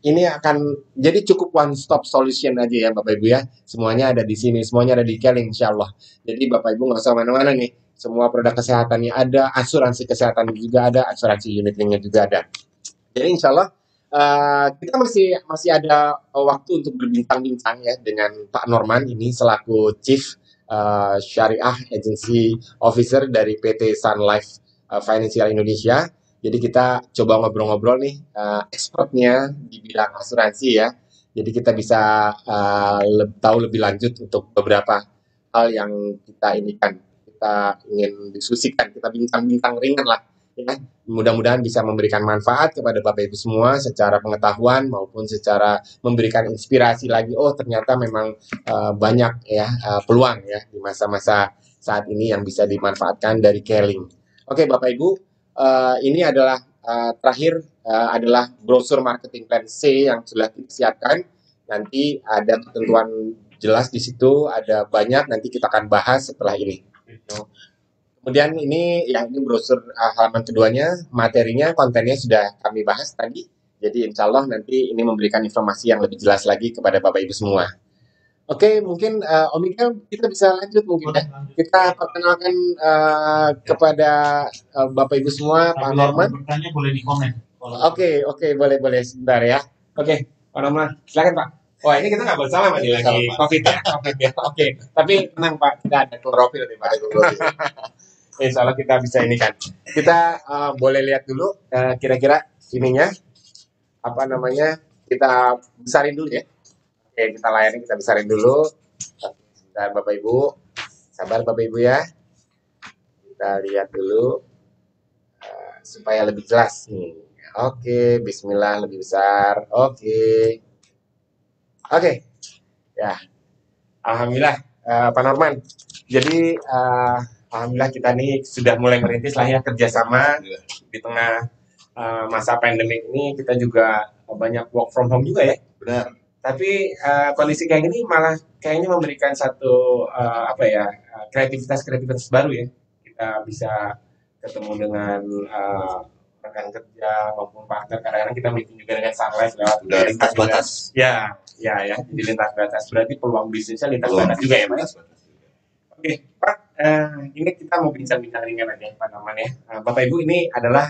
ini akan jadi cukup one stop solution aja ya Bapak Ibu ya. Semuanya ada di sini, semuanya ada di Keling insya Allah. Jadi Bapak Ibu nggak usah mana-mana nih. semua produk kesehatannya ada, asuransi kesehatan juga ada, asuransi unit linknya juga ada. Jadi insya Allah kita masih ada waktu untuk berbincang-bincang ya dengan Pak Norman ini selaku Chief Syariah Agency Officer dari PT Sun Life Financial Indonesia. Jadi kita coba ngobrol-ngobrol nih expertnya di bidang asuransi ya. Jadi kita bisa tahu lebih lanjut untuk beberapa hal yang kita ingin diskusikan, kita bincang-bincang ringan lah ya. Mudah-mudahan bisa memberikan manfaat kepada Bapak Ibu semua secara pengetahuan maupun secara memberikan inspirasi lagi. Oh, ternyata memang banyak ya peluang ya di masa-masa saat ini yang bisa dimanfaatkan dari Keling. Oke, Bapak Ibu, ini adalah terakhir adalah brosur marketing plan C yang sudah kita siapkan. Nanti ada ketentuan jelas di situ, ada banyak nanti kita akan bahas setelah ini. Kemudian ini brosur halaman keduanya, materinya, kontennya sudah kami bahas tadi. Jadi insya Allah nanti ini memberikan informasi yang lebih jelas lagi kepada Bapak Ibu semua. Oke, mungkin Om Ika kita bisa lanjut mungkin ya. Kita perkenalkan kepada Bapak Ibu semua, Pak Norman. Bertanya boleh di komen. Oke, boleh sebentar ya. Oke, Pak Norman, silakan Pak. Wah, ini kita nggak bersama Pak, lagi COVID ya. Oke, tapi tenang Pak, tidak ada klorofil nih Pak. Insya Allah kita bisa ini kan. Kita boleh lihat dulu kira-kira ininya apa namanya, kita besarin dulu ya. Oke, kita layani, kita besarin dulu. Sebentar Bapak Ibu, sabar Bapak Ibu ya. Kita lihat dulu supaya lebih jelas nih. Oke, Bismillah lebih besar. Oke, ya. Alhamdulillah Pak Norman. Jadi alhamdulillah kita nih sudah mulai merintis lah ya kerjasama di tengah masa pandemik ini. Kita juga banyak work from home juga ya. Benar. Tapi kondisi kayak gini malah kayaknya memberikan satu kreativitas baru ya. Kita bisa ketemu dengan rekan kerja maupun partner. Kadang-kadang kita meeting juga dengan Sun Life lewat lintas batas. Ya, jadi lintas batas. Berarti peluang bisnisnya lintas batas juga ya, Pak? Oke, Pak, ini kita mau bincang-bincang ringan aja, Pak Norman ya. Bapak Ibu, ini adalah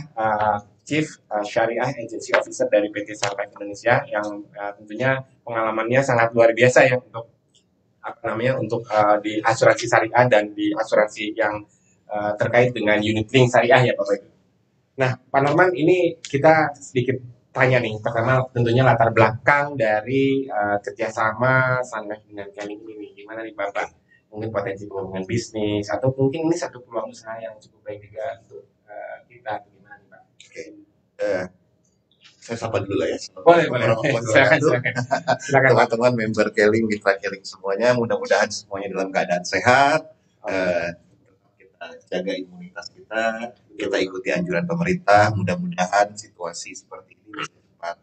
Chief Syariah Agency Officer dari PT Sun Life Indonesia yang tentunya pengalamannya sangat luar biasa ya untuk di asuransi syariah dan di asuransi yang terkait dengan unit link syariah ya, Bapak Ibu. Nah, Pak Norman, ini kita sedikit tanya nih. Pertama, tentunya latar belakang dari kerjasama Sun Life dengan Keling ini. Gimana nih, Bapak? Mungkin potensi pengembangan bisnis, atau mungkin ini satu peluang usaha yang cukup baik juga untuk kita. Gimana nih, Pak? Oke. Saya sapa dulu lah ya. Boleh. Silakan. Teman-teman member Keling, mitra Keling semuanya, mudah-mudahan semuanya dalam keadaan sehat. Kita jaga imunitas kita ikuti anjuran pemerintah. Mudah-mudahan situasi seperti ini bisa cepat.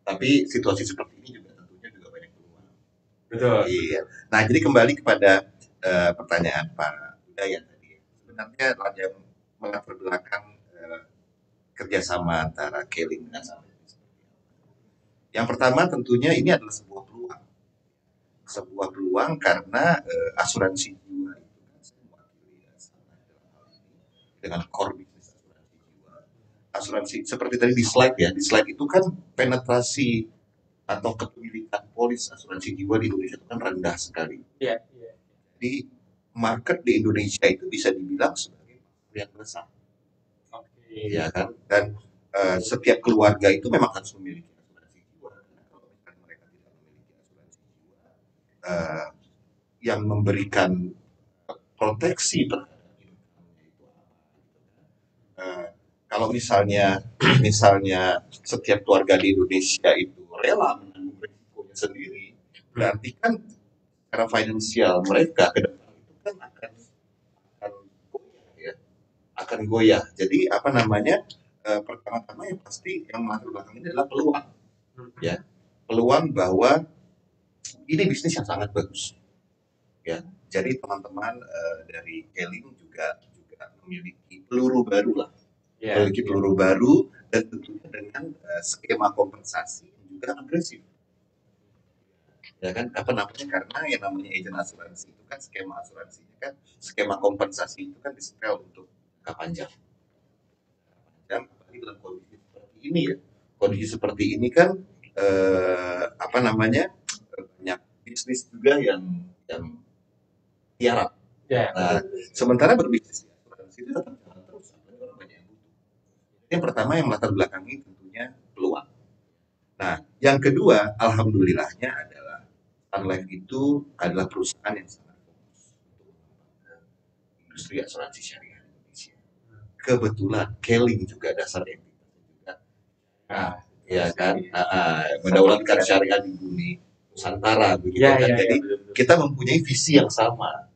Tapi situasi seperti ini juga tentunya banyak peluang. Betul. Iya. Nah, jadi kembali kepada pertanyaan Pak Udaya tadi. Sebenarnya yang melatar belakang kerjasama antara Keling dan Sun Life. Yang pertama tentunya ini adalah sebuah peluang karena asuransi jiwa itu kan semua dengan core bisnis asuransi jiwa. Asuransi seperti tadi di slide itu kan penetrasi atau kepemilikan polis asuransi jiwa di Indonesia itu kan rendah sekali. Iya. Jadi market di Indonesia itu bisa dibilang sebagai yang besar. Ya kan, dan setiap keluarga itu memang harus memiliki asuransi jiwa. Karena kalau misalkan mereka tidak memiliki asuransi jiwa yang memberikan proteksi terhadap income-nya itu kalau misalnya setiap keluarga di Indonesia itu rela menanggung risikonya sendiri, berarti kan karena finansial mereka ke depan itu kan akan goyah. Jadi pertama-tama yang pasti yang melatar belakang ini adalah peluang. Ya, peluang bahwa ini bisnis yang sangat bagus. Ya, jadi teman-teman dari Keling juga memiliki peluru baru lah. Peluru baru dan tentunya dengan skema kompensasi yang juga agresif. Ya kan, apa namanya, karena yang namanya agent asuransi itu kan skema asuransinya kan, skema kompensasi itu kan disetel untuk jangka panjang. Dan apalagi dalam kondisi seperti ini ya, kondisi seperti ini kan apa namanya, banyak bisnis juga yang tiarap. Ya. Nah, sementara berbisnis di asuransi itu tetap jalan terus, apalagi orang banyak yang butuh. Yang pertama yang melatar belakangi tentunya peluang. Nah, yang kedua, alhamdulillahnya adalah Sun Life itu adalah perusahaan yang sangat fokus untuk mengembangkan industri asuransi syariah di Indonesia. Kebetulan Keling juga dasar entitasnya juga, ya kan, mendaulatkan syariah di bumi Nusantara, begitu kan. Jadi kita mempunyai visi yang sama.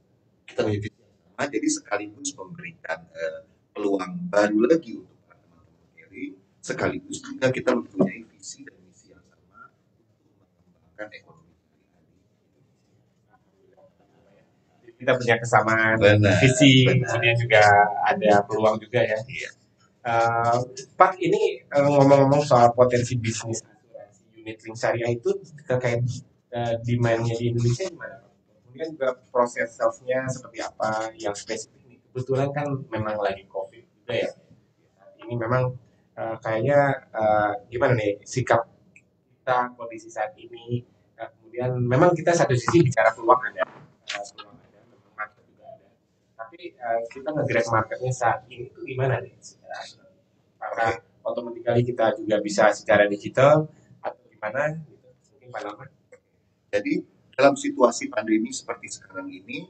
Jadi sekaligus memberikan peluang baru lagi untuk para teman-teman Keling, sekaligus juga kita mempunyai visi dan misi yang sama untuk mengembangkan ekonomi. Kita punya kesamaan visi, kemudian juga ada peluang juga ya. Iya. Pak, ini ngomong-ngomong soal potensi bisnis asuransi unit link syariah itu terkait demand-nya di Indonesia gimana Pak? Kemudian juga proses sales-nya seperti apa yang spesifik nih? Kebetulan kan memang lagi COVID juga ya. Ini memang kayaknya gimana nih sikap kita kondisi saat ini. Kemudian memang kita satu sisi bicara peluang ada, memang market juga ada. Tapi kita nge-grab marketnya saat ini tuh gimana nih? Karena otomatis kita juga bisa secara digital atau gimana gitu. Mungkin Pak Norman. Jadi dalam situasi pandemi seperti sekarang ini,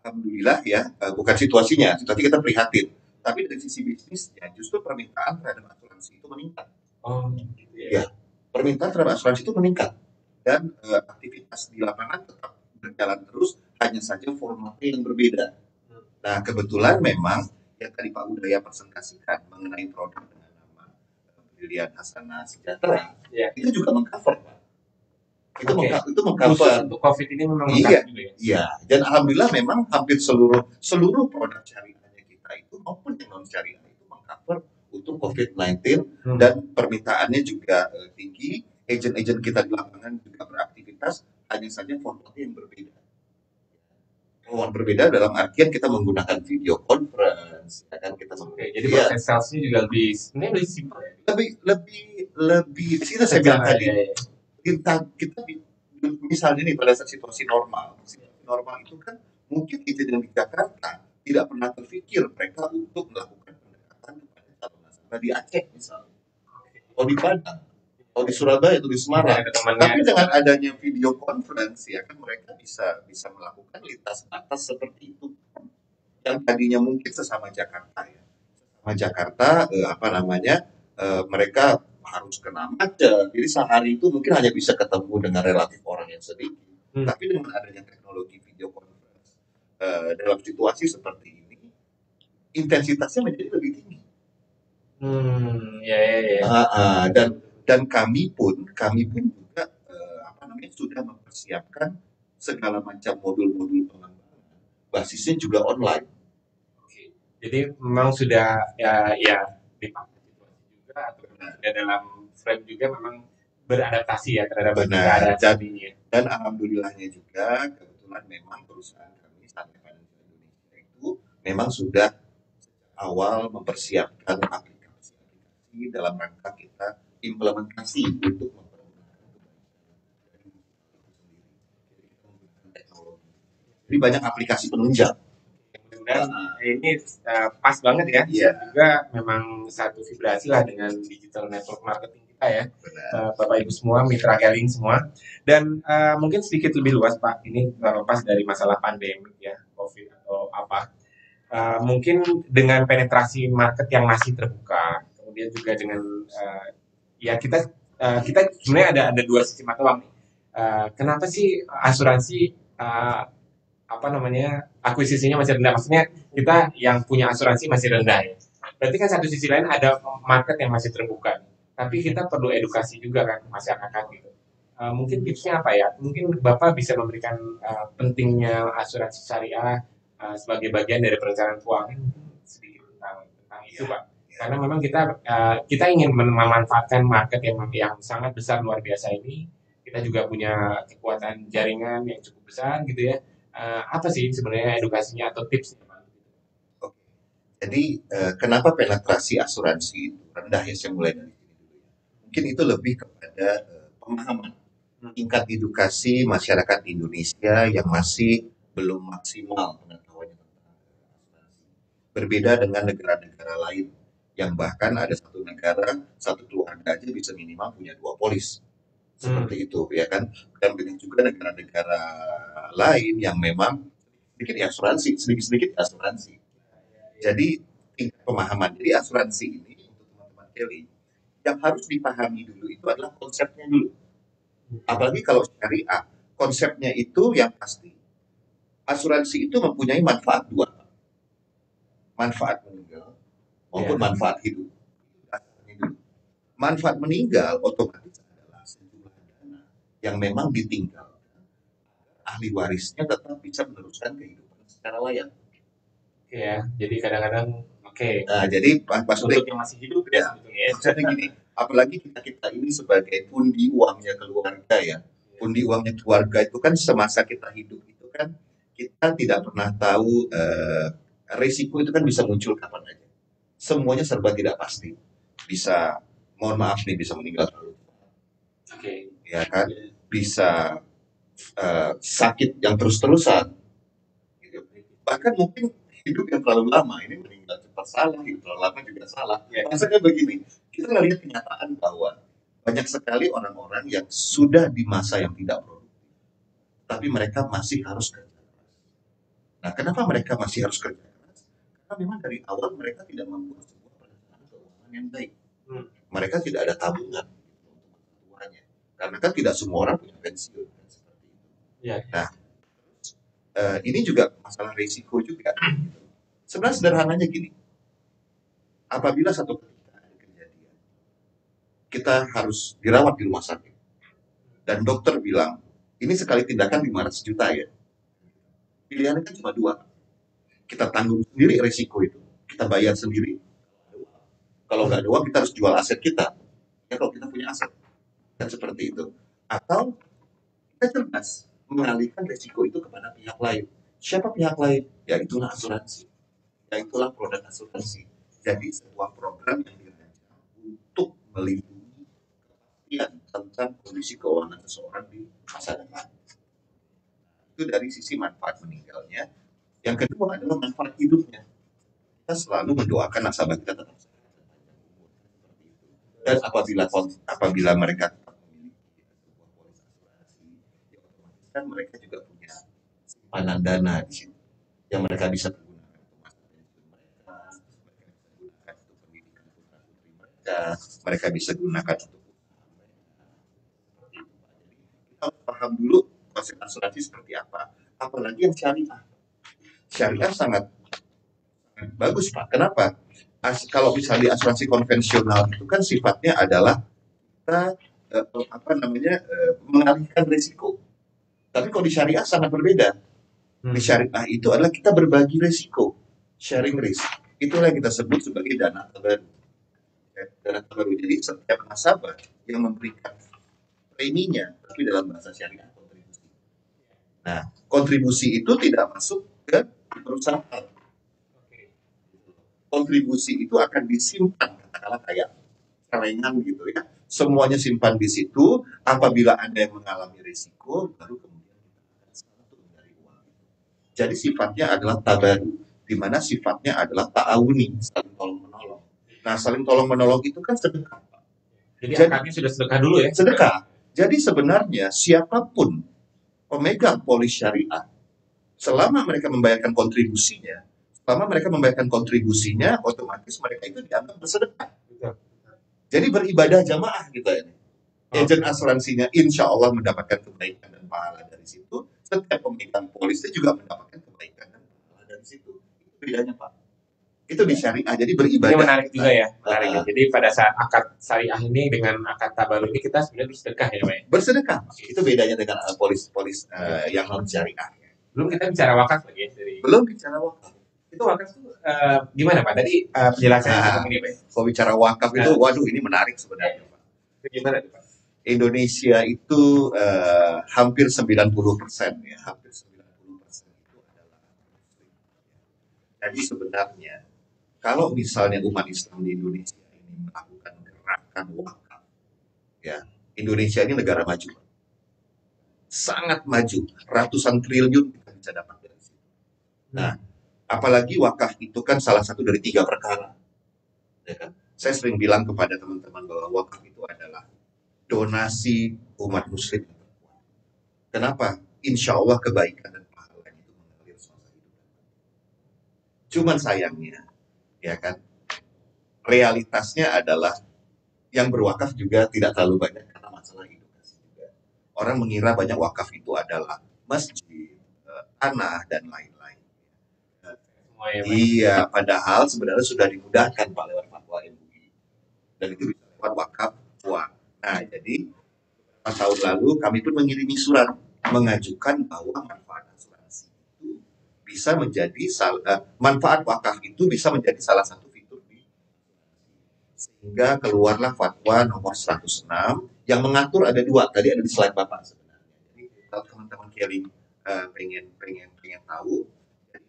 alhamdulillah ya, bukan situasinya, tapi kita prihatin. Tapi dari sisi bisnisnya, justru permintaan terhadap asuransi itu meningkat. Oh, gitu ya. Permintaan terhadap asuransi itu meningkat. Dan aktivitas di lapangan tetap berjalan terus, hanya saja formatnya yang berbeda. Nah, kebetulan memang yang tadi Pak Udaya presentasikan mengenai produk dengan nama Brilian Hasanah Sejahtera, itu juga mengcover, Pak. Itu mengcover untuk COVID ini memang juga ya? Iya, dan alhamdulillah memang hampir seluruh produk syariahnya kita itu maupun yang non syariah itu mengcover untuk COVID-19 dan permintaannya juga tinggi. Agent-agent kita di lapangan juga beraktivitas, hanya saja formatnya yang berbeda. Format berbeda dalam artian kita menggunakan video conference, ya kan, kita jadi proses salesnya juga lebih simpel ya? Lebih di sini saya bilang tadi, kita misalnya nih pada saat situasi normal itu kan mungkin agent yang di Jakarta tidak pernah terpikir mereka untuk melakukan pendekatan kepada calon nasabah di Aceh misalnya, atau di Padang, atau di Surabaya, atau di Semarang. Tapi dengan adanya video conference ya kan mereka bisa melakukan lintas batas seperti itu. Yang tadinya mungkin sesama Jakarta ya. Sesama Jakarta mereka harus kena macet. Jadi sehari itu mungkin hanya bisa ketemu dengan relatif orang yang sedikit. Tapi dengan adanya teknologi video conference dalam situasi seperti ini, intensitasnya menjadi lebih tinggi. Dan kami pun juga sudah mempersiapkan segala macam modul-modul pengembangan, basisnya juga online. Jadi memang sudah ya dipakai situasi juga atau sudah dalam frame juga memang beradaptasi ya terhadap keadaan ini. Dan alhamdulillahnya juga kebetulan memang perusahaan kami Sun Life Financial Indonesia itu memang sudah awal mempersiapkan aplikasi dalam rangka kita implementasi untuk mempergunakan teknologi. Jadi banyak aplikasi penunjang. Dan ini pas banget ya. Juga memang satu vibrasi lah dengan digital network marketing kita ya. Bapak Ibu semua, mitra Keling semua. Dan mungkin sedikit lebih luas Pak, ini terlepas dari masalah pandemi ya, COVID atau apa. Mungkin dengan penetrasi market yang masih terbuka, kemudian juga dengan kita sebenarnya ada dua sisi mata uang nih. Kenapa sih asuransi akuisisinya masih rendah? Maksudnya kita yang punya asuransi masih rendah ya. Berarti kan satu sisi lain ada market yang masih terbuka. Tapi kita perlu edukasi juga kan masyarakat gitu. Mungkin tipsnya apa ya? Mungkin Bapak bisa memberikan pentingnya asuransi syariah sebagai bagian dari perencanaan keuangan sedikit tentang itu Pak. Karena memang kita ingin memanfaatkan market yang sangat besar luar biasa ini. kita juga punya kekuatan jaringan yang cukup besar gitu ya. Apa sih sebenarnya edukasinya atau tipsnya Pak? Oke. Jadi kenapa penetrasi asuransi itu rendah ya, saya mulai dari sini dulu ya. Mungkin itu lebih kepada pemahaman tingkat edukasi masyarakat Indonesia yang masih belum maksimal pengetahuannya tentang asuransi. Berbeda dengan negara-negara lain yang bahkan ada satu negara, satu keluarga aja bisa minimal punya 2 polis. Seperti itu ya kan. Dan dengan juga negara-negara lain yang memang sedikit asuransi, sedikit-sedikit asuransi. Jadi tingkat pemahaman. Jadi asuransi ini untuk teman-teman Kelly, yang harus dipahami dulu itu adalah konsepnya dulu. Apalagi kalau syariah, konsepnya itu yang pasti. Asuransi itu mempunyai manfaat 2. Manfaat meninggal maupun manfaat hidup. Manfaat meninggal otomatis adalah sejumlah dana yang memang ditinggal. Ahli warisnya tetap bisa meneruskan kehidupan secara layak. Ya, jadi kadang-kadang Nah, jadi Mas untuk yang masih hidup ya, sebetulnya ya. jadi gini, apalagi kita ini sebagai pundi uangnya keluarga ya. Pundi uangnya keluarga itu kan semasa kita hidup itu kan kita tidak pernah tahu risiko itu kan bisa muncul kapan aja. Semuanya serba tidak pasti. Bisa, mohon maaf nih, bisa meninggal terlalu cepat. Ya kan? Bisa sakit yang terus-terusan. Gitu. Bahkan mungkin hidup yang terlalu lama, ini meninggal cepat salah, hidup terlalu lama juga salah. Maksudnya begini, kita melihat kenyataan bahwa banyak sekali orang-orang yang sudah di masa yang tidak produktif, tapi mereka masih harus kerja keras. Nah, kenapa mereka masih harus kerja keras? Karena memang dari awal mereka tidak membuat sebuah perencanaan keuangan yang baik. Mereka tidak ada tabungan untuk masa tuanya. Karena kan tidak semua orang punya pensiun. Seperti itu. Nah, ini juga masalah risiko juga. Sebenarnya sederhananya gini, apabila satu ketika ada kejadian, kita harus dirawat di rumah sakit, dan dokter bilang, ini sekali tindakan 500 juta ya. Pilihannya kan cuma 2. Kita tanggung sendiri risiko itu, kita bayar sendiri. Kalau nggak ada uang, kita harus jual aset kita. Ya kalau kita punya aset, kan seperti itu. Atau kita cerdas, mengalihkan risiko itu kepada pihak lain. Siapa pihak lain? Ya itulah asuransi. Ya itulah produk asuransi. Jadi sebuah program yang dirancang untuk melindungi kepastian tentang kondisi keuangan seseorang di masa depan. Itu dari sisi manfaat meninggalnya. Yang kedua adalah manfaat hidupnya. Kita selalu mendoakan nasabah kita tetap sehat dan apabila mereka tetap memiliki sebuah polis asuransi, ya otomatis kan mereka juga punya simpanan dana di situ yang mereka bisa gunakan untuk masa pensiun mereka bisa gunakan untuk pendidikan putra putri mereka bisa gunakan untuk usaha mereka. Seperti itu Pak. Jadi kita harus paham dulu konsep asuransi seperti apa. Apalagi yang syariah. Syariah sangat bagus Pak. Kenapa? Kalau misalnya asuransi konvensional itu kan sifatnya adalah kita mengalihkan risiko. Tapi kalau di syariah sangat berbeda. Di syariah itu adalah kita berbagi risiko, sharing risk. Itulah yang kita sebut sebagai dana tabaruk. Dana tabaruk. Jadi setiap nasabah yang memberikan preminya, tapi dalam bahasa syariah kontribusi. Nah, kontribusi itu tidak masuk ke perusahaan. Kontribusi itu akan disimpan, katakanlah kayak celengan gitu ya. Semuanya simpan di situ. Apabila ada yang mengalami risiko, baru kemudian kita akan satu dari uang itu. Jadi sifatnya adalah tabaru, di mana sifatnya adalah ta'awuni, saling tolong menolong. Nah, saling tolong menolong itu kan sedekah. Jadi akarnya sudah sedekah dulu ya? Sedekah. Jadi sebenarnya siapapun pemegang polis syariah, selama mereka membayarkan kontribusinya, otomatis mereka itu dianggap bersedekah. Jadi beribadah jamaah gitu ya. Agen asuransinya insya Allah mendapatkan kebaikan dan pahala dari situ. Setiap pemegang polisnya juga mendapatkan kebaikan dan pahala dari situ. Itu bedanya Pak. Itu di syariah, jadi beribadah. Ini menarik juga ya. Menarik. Jadi pada saat akad syariah ini dengan akad tabaruk ini kita sebenarnya bersedekah ya Pak. Bersedekah. Itu bedanya dengan polis yang non syariah. Belum kita bicara wakaf lagi ya. Belum bicara wakaf. Itu wakaf itu gimana Pak? Tadi penjelasannya ini Pak. Kalau bicara wakaf itu, waduh ini menarik sebenarnya Pak. Itu gimana Pak? Indonesia itu hampir 90% ya, hampir 90% itu adalah Muslim. Jadi sebenarnya kalau misalnya umat Islam di Indonesia ini melakukan gerakan wakaf, ya, Indonesia ini negara maju, sangat maju, ratusan triliun kita bisa dapat dari situ. Nah, apalagi wakaf itu kan salah satu dari 3 perkara. Ya kan? Saya sering bilang kepada teman-teman bahwa wakaf itu adalah donasi umat muslim. Kenapa? Insya Allah kebaikan dan pahala itu mengalir semasa hidup. Cuman sayangnya, ya kan, realitasnya adalah yang berwakaf juga tidak terlalu banyak karena masalah edukasi juga. Orang mengira banyak wakaf itu adalah masjid, tanah, dan lain-lain. Iya, padahal sebenarnya sudah dimudahkan Pak lewat fatwa MUI. Dan itu bisa lewat wakaf uang. Nah, jadi tahun lalu kami pun mengirimi surat mengajukan bahwa manfaat asuransi itu bisa menjadi manfaat wakaf itu bisa menjadi salah satu fitur di sehingga keluarlah fatwa nomor 106 yang mengatur ada 2 tadi ada di slide Bapak sebenarnya. Jadi kalau teman-teman Kelly pengen tahu,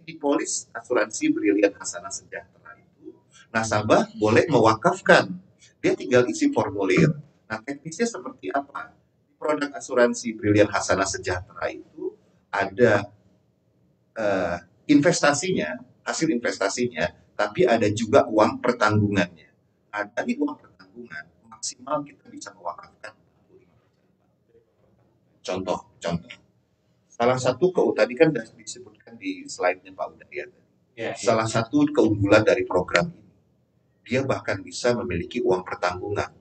di polis asuransi Brilian Hasanah Sejahtera itu nasabah boleh mewakafkan, dia tinggal isi formulir. Nah, teknisnya seperti apa? Produk asuransi Brilian Hasanah Sejahtera itu ada investasinya, hasil investasinya, tapi ada juga uang pertanggungannya. Nah, dari uang pertanggungan maksimal kita bisa mewakafkan 45%. Contoh. Salah satu tadi kan sudah disebutkan di slide-nya Pak Udayat. Salah satu keunggulan dari program ini, dia bahkan bisa memiliki uang pertanggungan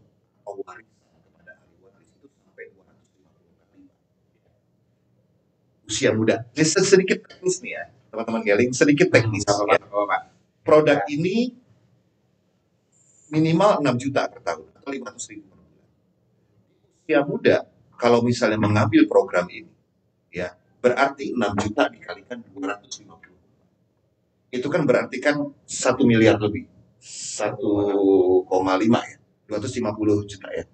atau warisan kepada ahli waris itu sampai 250 usia muda. Ini sedikit teknis nih ya, teman-teman Geling, sedikit teknis. Ya. Produk ini minimal 6 juta per tahun atau 500.000 per bulan. Usia muda kalau misalnya mengambil program ini, ya berarti 6 juta dikalikan 250. Itu kan berarti kan 1 miliar lebih. 1,5 ya. 250 juta ya.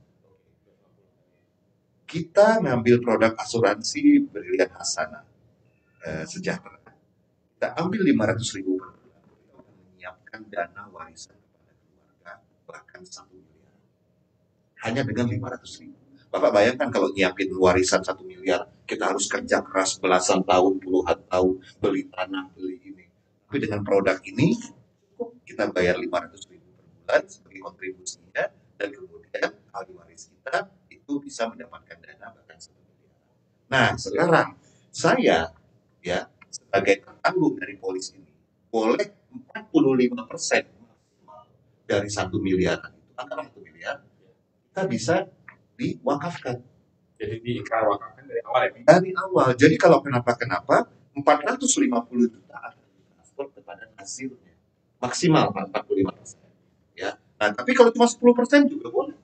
Kita ngambil produk asuransi Brilian Hasanah Sejahtera. Kita ambil 500.000 per bulan. Kita menyiapkan dana warisan kepada keluarga bahkan 1 miliar. Hanya dengan 500.000. Bapak bayangkan kalau nyiapin warisan 1 miliar, kita harus kerja keras belasan tahun, puluhan tahun, beli tanah, beli ini. Tapi dengan produk ini, kita bayar 500.000 per bulan sebagai kontribusinya, dan kemudian ahli waris kita itu bisa mendapatkan dana bahkan 1 miliar. Nah, sekarang saya ya sebagai penanggung dari polis ini boleh 45% dari 1 miliar itu, antara 1 miliar kita bisa diwakafkan. Jadi diwakafkan dari awal ya? Dari awal. Jadi kalau kenapa-kenapa 450 juta akan ditransfer kepada hasilnya. Maksimal 45%. Ya. Nah, tapi kalau cuma 10% juga boleh.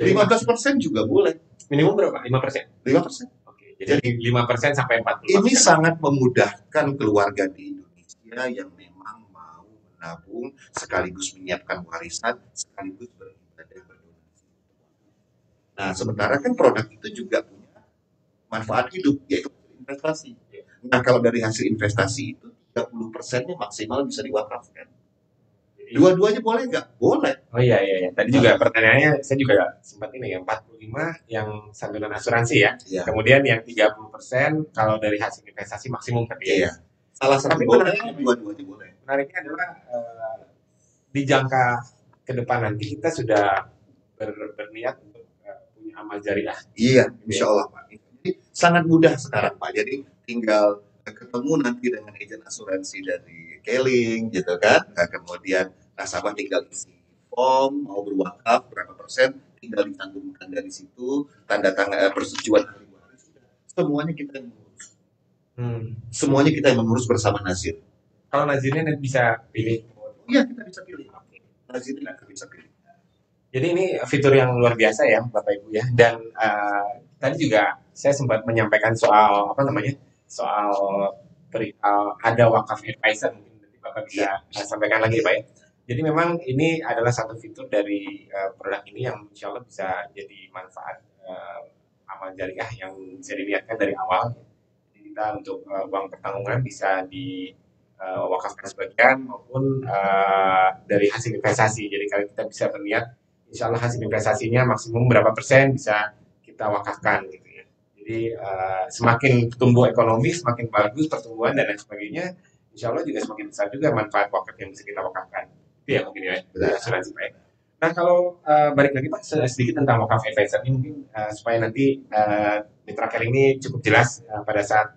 15% juga boleh. Minimum berapa? 5%? 5%. Oke. Jadi 5% sampai 40%. Ini sangat memudahkan keluarga di Indonesia yang memang mau menabung sekaligus menyiapkan warisan sekaligus beribadah berdonasi. Nah, sementara kan produk itu juga punya manfaat hidup, yaitu investasi. Nah, kalau dari hasil investasi itu 30%-nya maksimal bisa diwakafkan. Dua-duanya boleh nggak? Boleh. Oh iya. Tadi juga pertanyaannya saya juga sempat ini ya, 45 yang santunan asuransi ya. Iya. Kemudian yang 30% kalau dari hasil investasi maksimum tadi ya. Iya. Salah satu boleh, dua-duanya boleh. Menariknya adalah di jangka ke depan nanti kita sudah berniat untuk punya amal jariah. Iya, insya Allah Pak. Jadi sangat mudah sekarang Pak. Jadi tinggal ketemu nanti dengan agen asuransi dari Keling gitu kan. Nah, kemudian nasabah tinggal isi form mau berwakaf berapa persen, tinggal dicantumkan dari situ, tanda tangan persetujuan ahli waris. Semuanya kita yang mengurus. Semuanya kita yang mengurus bersama Nazir. Kalau Nazirnya nanti bisa pilih. Iya, kita bisa pilih. Nazirnya kita bisa pilih. Jadi ini fitur yang luar biasa ya Bapak Ibu ya. Dan tadi juga saya sempat menyampaikan soal soal perihal ada wakaf advisor, mungkin nanti Bapak bisa sampaikan lagi Pak ya. Jadi memang ini adalah satu fitur dari produk ini yang insya Allah bisa jadi manfaat amal jariah yang bisa diniatkan dari awal. Jadi kita untuk uang pertanggungan bisa diwakafkan sebagian maupun dari hasil investasi. Jadi kalau kita bisa berniat, insya Allah hasil investasinya maksimum berapa persen bisa kita wakafkan gitu ya. Jadi semakin tumbuh ekonomi, semakin bagus pertumbuhan dan lain sebagainya, insya Allah juga semakin besar juga manfaat wakaf yang bisa kita wakafkan. Itu ya mungkin ya, asuransi Pak. Nah kalau balik lagi Pak, sedikit tentang wakaf advisor ini mungkin supaya nanti Mitra Keling ini cukup jelas pada saat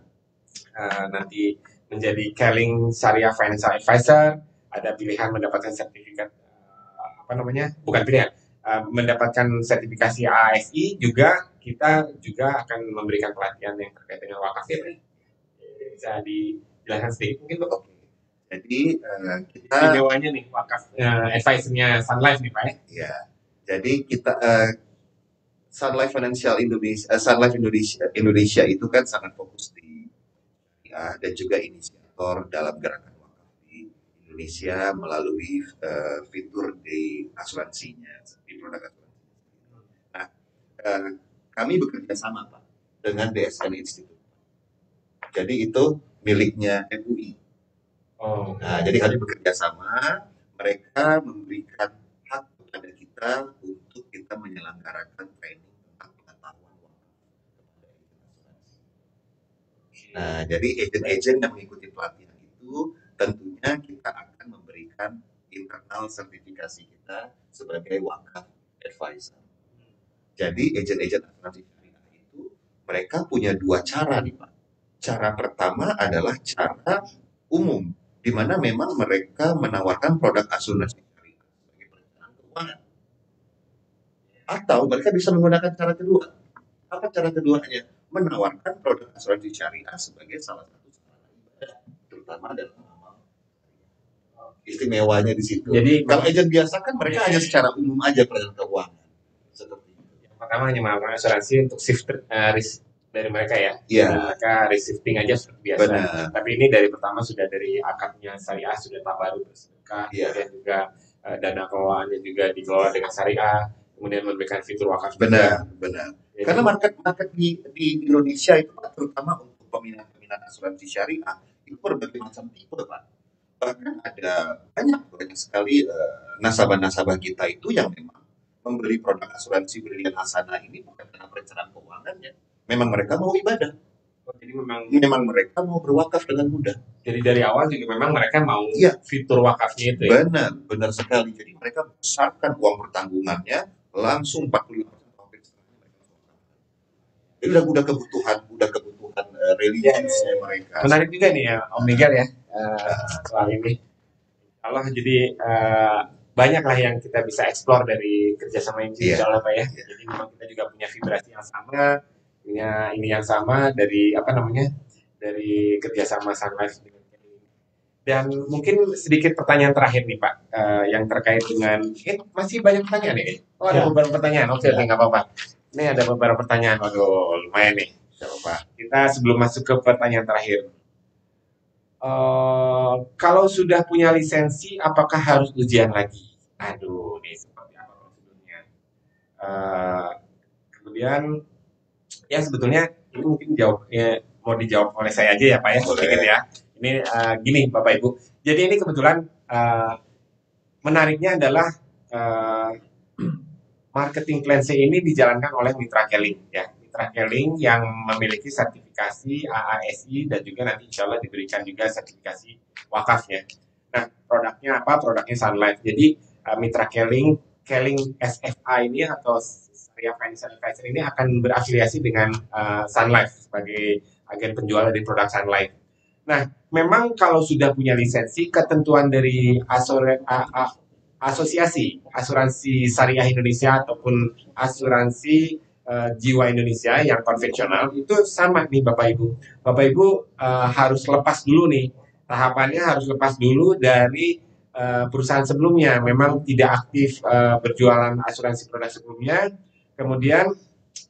nanti menjadi Keling Syariah Financial Advisor, ada pilihan mendapatkan sertifikat bukan pilihan, mendapatkan sertifikasi ASI juga, kita juga akan memberikan pelatihan yang terkait dengan wakaf ya. Bisa dijelaskan sedikit mungkin Pak? Jadi kita istimewanya nih wakaf advisornya Sun Life nih Pak ya. Ya, jadi kita Sun Life Financial Indonesia, Sun Life Indonesia itu kan sangat fokus di dan juga inisiator dalam gerakan wakaf di Indonesia melalui fitur di asuransinya, di produk asuransi. Nah, kami bekerja sama Pak dengan DSN Institute. Jadi itu miliknya MUI. Nah, jadi kami bekerja sama, mereka memberikan hak kepada kita untuk kita menyelenggarakan training tentang pengetahuan wakaf kepada asuransi. Nah, jadi agen-agen yang mengikuti pelatihan itu tentunya kita akan memberikan internal sertifikasi kita sebagai wakaf advisor. Jadi agen-agen asuransi syariah itu mereka punya dua cara nih Pak. Cara pertama adalah cara umum, di mana memang mereka menawarkan produk asuransi syariah sebagai perencanaan keuangan. Atau mereka bisa menggunakan cara kedua. Apa cara keduanya? Menawarkan produk asuransi syariah sebagai salah satu sarana ibadah, terutama dalam amal. Istimewanya di situ. Jadi kalau agen biasa kan mereka hanya secara umum aja perencanaan keuangan. Seperti itu. Yang pertama hanya menawarkan asuransi untuk shift risk dari mereka ya. Iya. Mereka reshifting aja seperti biasa. Benar. Tapi ini dari pertama sudah dari akadnya syariah, sudah tabarut bersedekah, kemudian juga dana kelolaannya juga dikelola dengan syariah, kemudian memberikan fitur wakaf. Benar. Jadi, karena market di Indonesia itu Pak, terutama untuk peminat asuransi syariah itu berbagai macam tipe Pak. Bahkan ada banyak sekali nasabah-nasabah kita itu yang memang membeli produk asuransi Brilian Hasanah ini bukan karena perencanaan keuangannya. Memang mereka mau ibadah. Jadi memang mereka mau berwakaf dengan mudah. Jadi dari awal juga memang mereka mau fitur wakafnya itu ya. Benar sekali. Jadi mereka besarkan uang pertanggungannya langsung 45%. Jadi udah kebutuhan religiusnya mereka. Menarik juga nih ya Om Miguel ya soal ini. Allah jadi banyak lah yang kita bisa eksplor dari kerjasama ini insya Allah Pak ya. Jadi memang kita juga punya vibrasi yang sama, punya ini yang sama dari dari kerjasama Sun Life. Dan mungkin sedikit pertanyaan terakhir nih Pak, yang terkait dengan masih banyak pertanyaan nih. Oh ada beberapa pertanyaan, oke nggak apa-apa. Ini ada beberapa pertanyaan, waduh lumayan nih. Coba kita sebelum masuk ke pertanyaan terakhir. Kalau sudah punya lisensi, apakah harus ujian lagi? Aduh, ini seperti apa prosedurnya? Kemudian, ya sebetulnya ini mungkin mau dijawab oleh saya aja ya Pak ya, sedikit ya. Ini gini Bapak Ibu. Jadi ini kebetulan menariknya adalah marketing plan C ini dijalankan oleh Mitra Keling ya. Mitra Keling yang memiliki sertifikasi AASI dan juga nanti insya Allah diberikan juga sertifikasi wakafnya. Nah, produknya apa? Produknya Sun Life. Jadi Mitra Keling SFA ini atau Syariah Financial Advisor ini akan berafiliasi dengan Sun Life sebagai agen penjual dari produk Sun Life. Nah, memang kalau sudah punya lisensi, ketentuan dari asosiasi asuransi syariah Indonesia ataupun asuransi jiwa Indonesia yang konvensional itu sama nih Bapak Ibu. Bapak Ibu harus lepas dulu nih, tahapannya harus lepas dulu dari perusahaan sebelumnya. Memang tidak aktif berjualan asuransi produk sebelumnya. Kemudian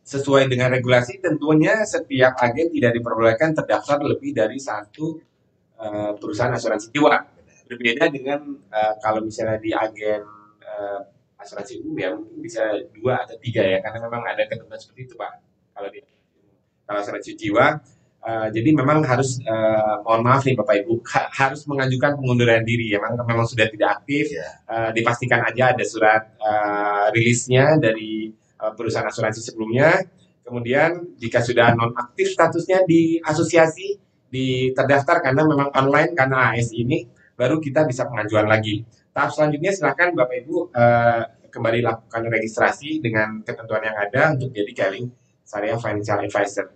sesuai dengan regulasi tentunya setiap agen tidak diperbolehkan terdaftar lebih dari satu perusahaan asuransi jiwa. Berbeda dengan kalau misalnya di agen asuransi umum ya mungkin bisa 2 atau 3 ya, karena memang ada ketentuan seperti itu Pak. Kalau asuransi jiwa, jadi memang harus mohon maaf nih Bapak Ibu, harus mengajukan pengunduran diri ya, memang sudah tidak aktif, dipastikan aja ada surat rilisnya dari perusahaan asuransi sebelumnya. Kemudian jika sudah nonaktif statusnya di asosiasi, terdaftar karena memang online karena AS ini, baru kita bisa pengajuan lagi. Tahap selanjutnya silakan Bapak Ibu kembali lakukan registrasi dengan ketentuan yang ada untuk jadi Keling Syariah Financial Advisor.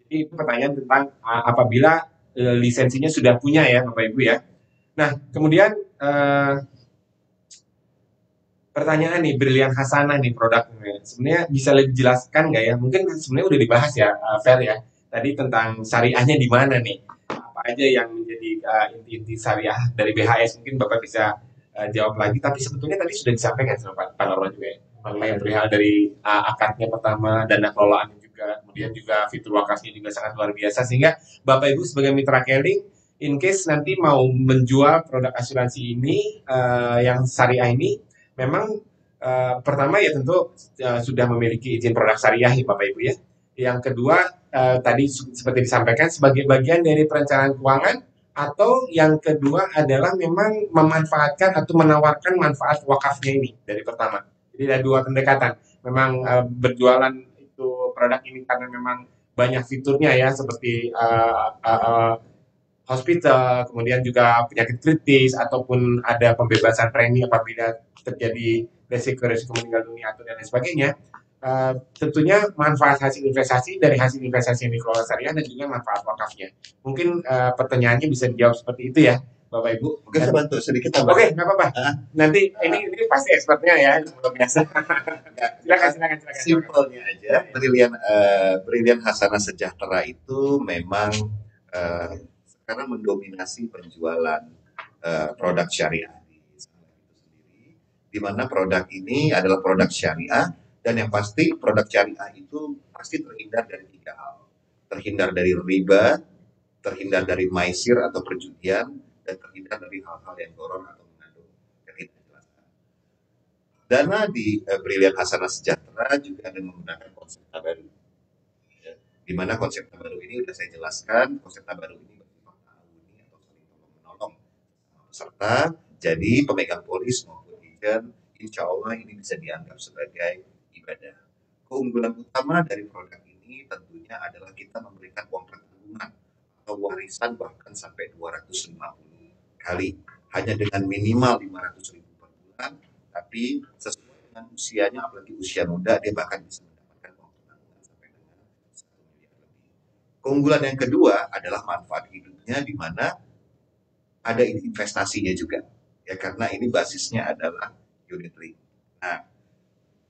Jadi itu pertanyaan tentang apabila lisensinya sudah punya ya Bapak Ibu ya. Nah kemudian pertanyaan nih, Brilian Hasanah nih produknya. Sebenarnya bisa lebih jelaskan nggak ya? Mungkin sebenarnya udah dibahas ya, Fer ya. Tadi tentang syariahnya di mana nih? Apa aja yang menjadi inti-inti syariah dari BHS? Mungkin Bapak bisa jawab lagi. Tapi sebetulnya tadi sudah disampaikan sama Pak Norman juga ya. Mengenai perihal dari akadnya pertama, dana kelolaannya juga, kemudian juga fitur wakafnya juga sangat luar biasa. Sehingga Bapak Ibu sebagai mitra Keling, in case nanti mau menjual produk asuransi ini, yang syariah ini, memang pertama ya tentu sudah memiliki izin produk syariah ya Bapak Ibu ya. Yang kedua tadi seperti disampaikan sebagai bagian dari perencanaan keuangan, atau yang kedua adalah memang memanfaatkan atau menawarkan manfaat wakafnya ini dari pertama. Jadi ada 2 pendekatan. Memang berjualan itu produk ini karena memang banyak fiturnya ya, seperti hospital, kemudian juga penyakit kritis, ataupun ada pembebasan premi apabila terjadi resiko meninggal dunia atau dan lain sebagainya. Tentunya manfaat hasil investasi dari hasil investasi yang dikelola syariah dan juga manfaat wakafnya. Mungkin pertanyaannya bisa dijawab seperti itu ya Bapak Ibu. Mungkin saya bantu sedikit. Oke, nggak apa-apa. Nanti ini pasti expertnya ya, luar biasa. silakan. Simpelnya aja, Brilian Hasanah Sejahtera itu memang sekarang mendominasi penjualan produk syariah di sana itu sendiri, di mana produk ini adalah produk syariah, dan yang pasti produk syariah itu pasti terhindar dari 3 hal. Terhindar dari riba, terhindar dari maisir atau perjudian, dan terhindar dari hal-hal yang goror atau mengandung ketidakjelasan. Dana di Brilian Hasanah Sejahtera juga ada menggunakan konsep tabaru. Ya, di mana konsep tabaru ini sudah saya jelaskan, konsep tabaru ini bersifat ta'awuni atau saling tolong-menolong serta jadi pemegang polis maupun agent, insya Allah ini bisa dianggap sebagai ibadah. Keunggulan utama dari produk ini tentunya adalah kita memberikan uang pertanggungan atau warisan bahkan sampai 250 kali, hanya dengan minimal 500.000 per bulan, tapi sesuai dengan usianya, apalagi usia muda, dia bahkan bisa mendapatkan uang pertanggungan sampai dengan 1 miliar lebih. Keunggulan yang kedua adalah manfaat hidupnya, di mana ada investasinya juga, ya, karena ini basisnya adalah unit link. Nah,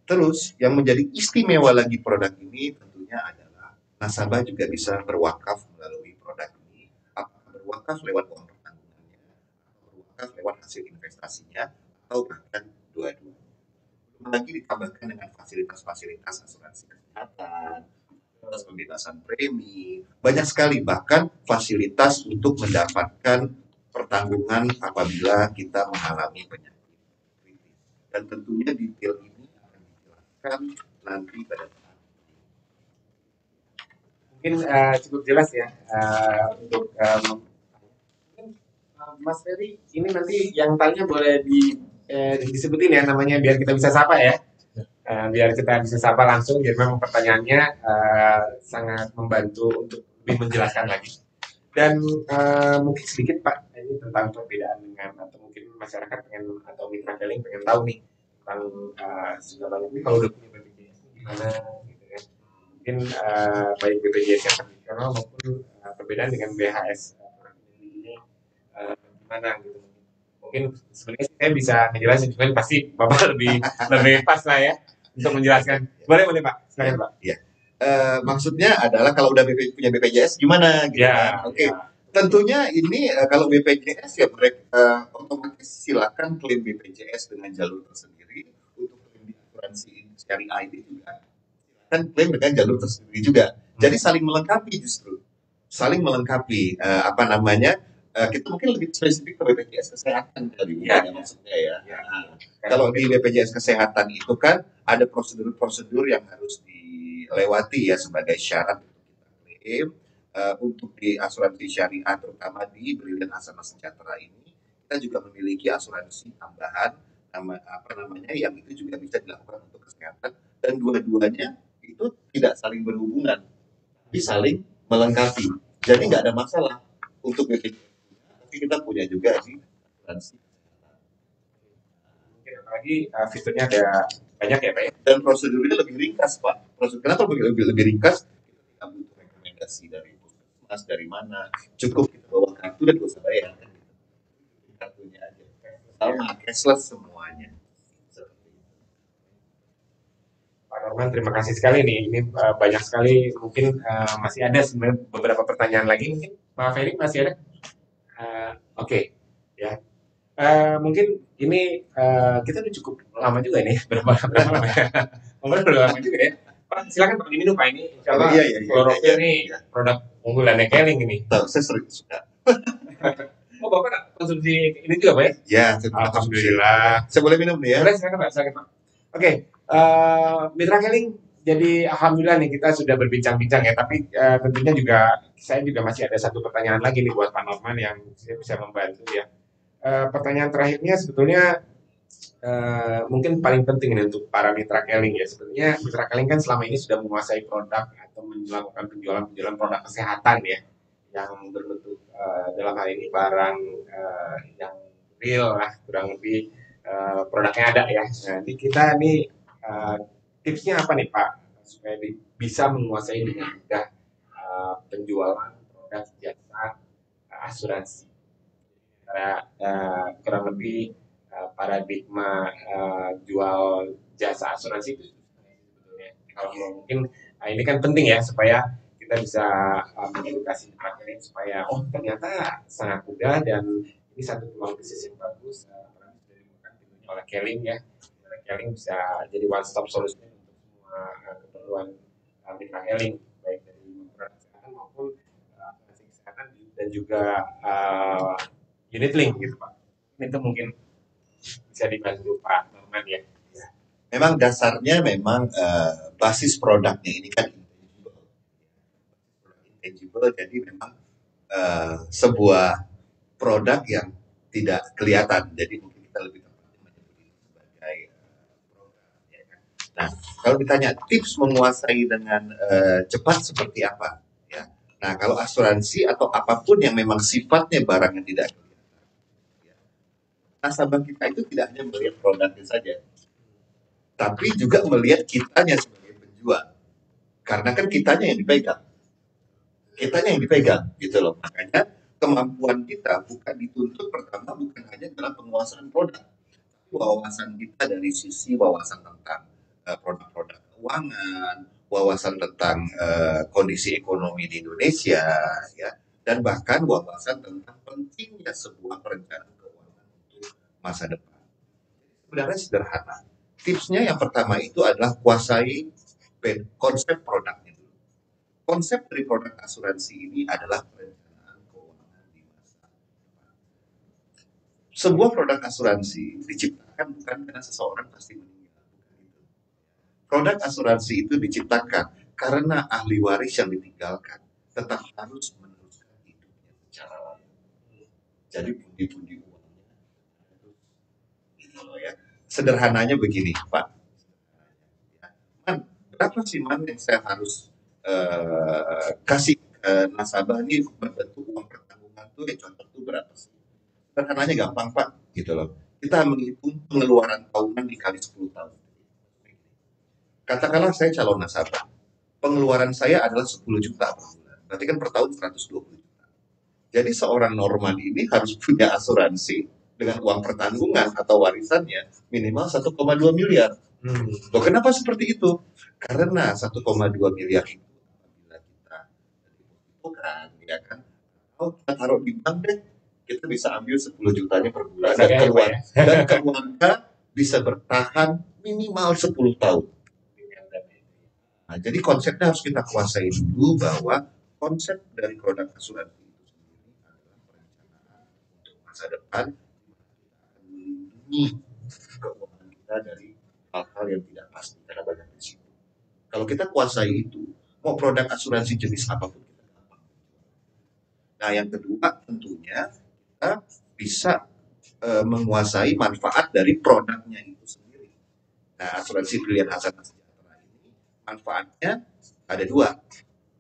terus yang menjadi istimewa lagi produk ini tentunya adalah nasabah juga bisa berwakaf melalui produk ini, apakah berwakaf lewat uang pertanggungannya, atau berwakaf lewat hasil investasinya, atau bahkan dua-dua. Belum lagi ditambahkan dengan fasilitas-fasilitas asuransi kesehatan, pembebasan premi, banyak sekali, bahkan fasilitas untuk mendapatkan pertanggungan apabila kita mengalami penyakit kritis. Dan tentunya detail ini akan dijelaskan nanti pada saat. Mungkin cukup jelas ya untuk Mas Ferry. Ini nanti yang tanya boleh disebutin ya namanya biar kita bisa sapa ya. Biar kita bisa sapa langsung. Jadi memang pertanyaannya sangat membantu untuk lebih menjelaskan lagi. Dan mungkin sedikit Pak, ini tentang perbedaan dengan, atau mungkin masyarakat pengen, atau mitra Keling pengen tahu nih tentang sudah banyak nih kalau udah punya BPJS gimana gitu ya. Mungkin baik BPJS yang tradisional maupun perbedaan dengan BHS ini gimana gitu. Mungkin sebenarnya saya bisa menjelaskan, cuman pasti Bapak lebih pas lah ya untuk menjelaskan. Boleh Pak, silakan Pak. Ya. Maksudnya adalah kalau udah punya BPJS gimana gitu Ya, kan. Oke. Tentunya ini kalau BPJS ya mereka otomatis silakan klaim BPJS dengan jalur tersendiri. Untuk klaim di asuransi syariah ini juga silakan klaim dengan jalur tersendiri juga. Jadi saling melengkapi, justru saling melengkapi kita mungkin lebih spesifik ke BPJS Kesehatan kali Ya. ya maksudnya ya. Ya. Nah, kalau di BPJS Kesehatan itu kan ada prosedur-prosedur yang harus dilewati ya sebagai syarat untuk kita klaim. Untuk di asuransi syariah terutama di Brilliant Asana Sejahtera ini kita juga memiliki asuransi tambahan yang itu juga bisa dilakukan untuk kesehatan, dan dua-duanya itu tidak saling berhubungan tapi saling melengkapi, jadi nggak ada masalah untuk BPJS, tapi kita punya juga di asuransi. Mungkin apalagi fiturnya ada banyak ya Pak ya. Dan prosedurnya lebih ringkas Pak. Kenapa lebih ringkas? Kita tidak butuh rekomendasi dari puskesmas dari mana, cukup kita bawa kartu dan gak usah bayar kan gitu. Kartunya aja sama cashless semuanya. Pak Norman, terima kasih sekali nih. Ini banyak sekali, mungkin masih ada sebenarnya beberapa pertanyaan lagi. Mungkin Pak Ferry masih ada? Oke, ya. Mungkin ini kita udah cukup lama juga nih. Berapa lama ya? Udah lama juga ya. Pak, silakan Pak diminum Pak, ini. Insya Allah Chlorophyll nih produk unggulannya Keling ini. Tahu, saya sering suka. Oh, Bapak tak konsumsi ini juga Pak ya? Ya, alhamdulillah. Saya boleh minum nih ya? Boleh, silakan Pak, silakan Pak. Oke, Mitra Keling, jadi alhamdulillah nih kita sudah berbincang-bincang ya, tapi tentunya juga saya juga masih ada satu pertanyaan lagi nih buat Pak Norman yang bisa membantu ya. Pertanyaan terakhirnya sebetulnya mungkin paling penting nih untuk para Mitra Keling ya. Sebetulnya Mitra Keling kan selama ini sudah menguasai produk atau melakukan penjualan produk kesehatan ya, yang berbentuk dalam hal ini barang yang real lah, kurang lebih produknya ada ya. Nah, di kita nih tipsnya apa nih Pak supaya bisa menguasai dengan mudah penjualan produk jasa asuransi? Kurang lebih paradigma jual jasa asuransi itu sebetulnya. Kalau mungkin ini kan penting ya supaya kita bisa mengedukasi marketing supaya ternyata sangat mudah dan ini satu peluang bisnis yang bagus. Sudah dibuka tentunya oleh Keling ya. Keling bisa jadi one stop solution untuk semua keperluan Mitra Keling, baik dari produk kesehatan maupun asuransi kesehatan dan juga unit link gitu Pak. Itu mungkin bisa dibantu Pak Norman ya. Memang dasarnya memang basis produknya ini kan intangible, jadi memang sebuah produk yang tidak kelihatan, jadi mungkin kita lebih tepatnya menyebut sebagai produk ya kan. Nah, kalau ditanya tips menguasai dengan cepat seperti apa ya. Nah, kalau asuransi atau apapun yang memang sifatnya barang yang tidak kelihatan ya, nasabah kita itu tidak hanya melihat produknya saja, tapi juga melihat kitanya sebagai penjual, karena kan kitanya yang dipegang gitu loh. Makanya kemampuan kita bukan dituntut pertama bukan hanya dalam penguasaan produk, tapi wawasan kita dari sisi wawasan tentang produk-produk keuangan, wawasan tentang kondisi ekonomi di Indonesia ya, dan bahkan wawasan tentang pentingnya sebuah perencanaan keuangan untuk masa depan. Sebenarnya sederhana. Tipsnya yang pertama itu adalah kuasai konsep produknya dulu. Konsep dari produk asuransi ini adalah perencanaan keuangan di masa depan. Sebuah produk asuransi diciptakan bukan karena seseorang pasti meninggal, bukan itu. Produk asuransi itu diciptakan karena ahli waris yang ditinggalkan tetap harus meneruskan hidupnya secara layak. Jadi pundi-pundi uangnya gitu loh ya. Sederhananya begini, Pak. Berapa sih yang saya harus kasih nasabah ini berbentuk uang pertanggungan tuh ya, contoh tuh berapa sih? Sederhananya gampang Pak, gitu loh. Kita menghitung pengeluaran tahunan dikali 10 tahun. Katakanlah saya calon nasabah, pengeluaran saya adalah 10 juta per bulan, berarti kan per tahun 120 juta. Jadi seorang Norman ini harus punya asuransi dengan uang pertanggungan atau warisannya minimal 1,2 miliar. Loh, kenapa seperti itu? Karena 1,2 miliar itu apabila kita bukan, ya kan? Oh, kita taruh di bank deh, kita bisa ambil 10 jutanya per bulan dan keluarga bisa bertahan minimal 10 tahun. Nah, jadi konsepnya harus kita kuasai dulu bahwa konsep dari produk asuransi itu sendiri adalah perencanaan masa depan melindungi keuangan kita dari hal-hal yang tidak pasti karena banyak risiko. Kalau kita kuasai itu, mau produk asuransi jenis apapun kita dapat. Nah, yang kedua tentunya kita bisa menguasai manfaat dari produknya itu sendiri. Nah, asuransi Briliant Hasanah Sejahtera ini manfaatnya ada dua,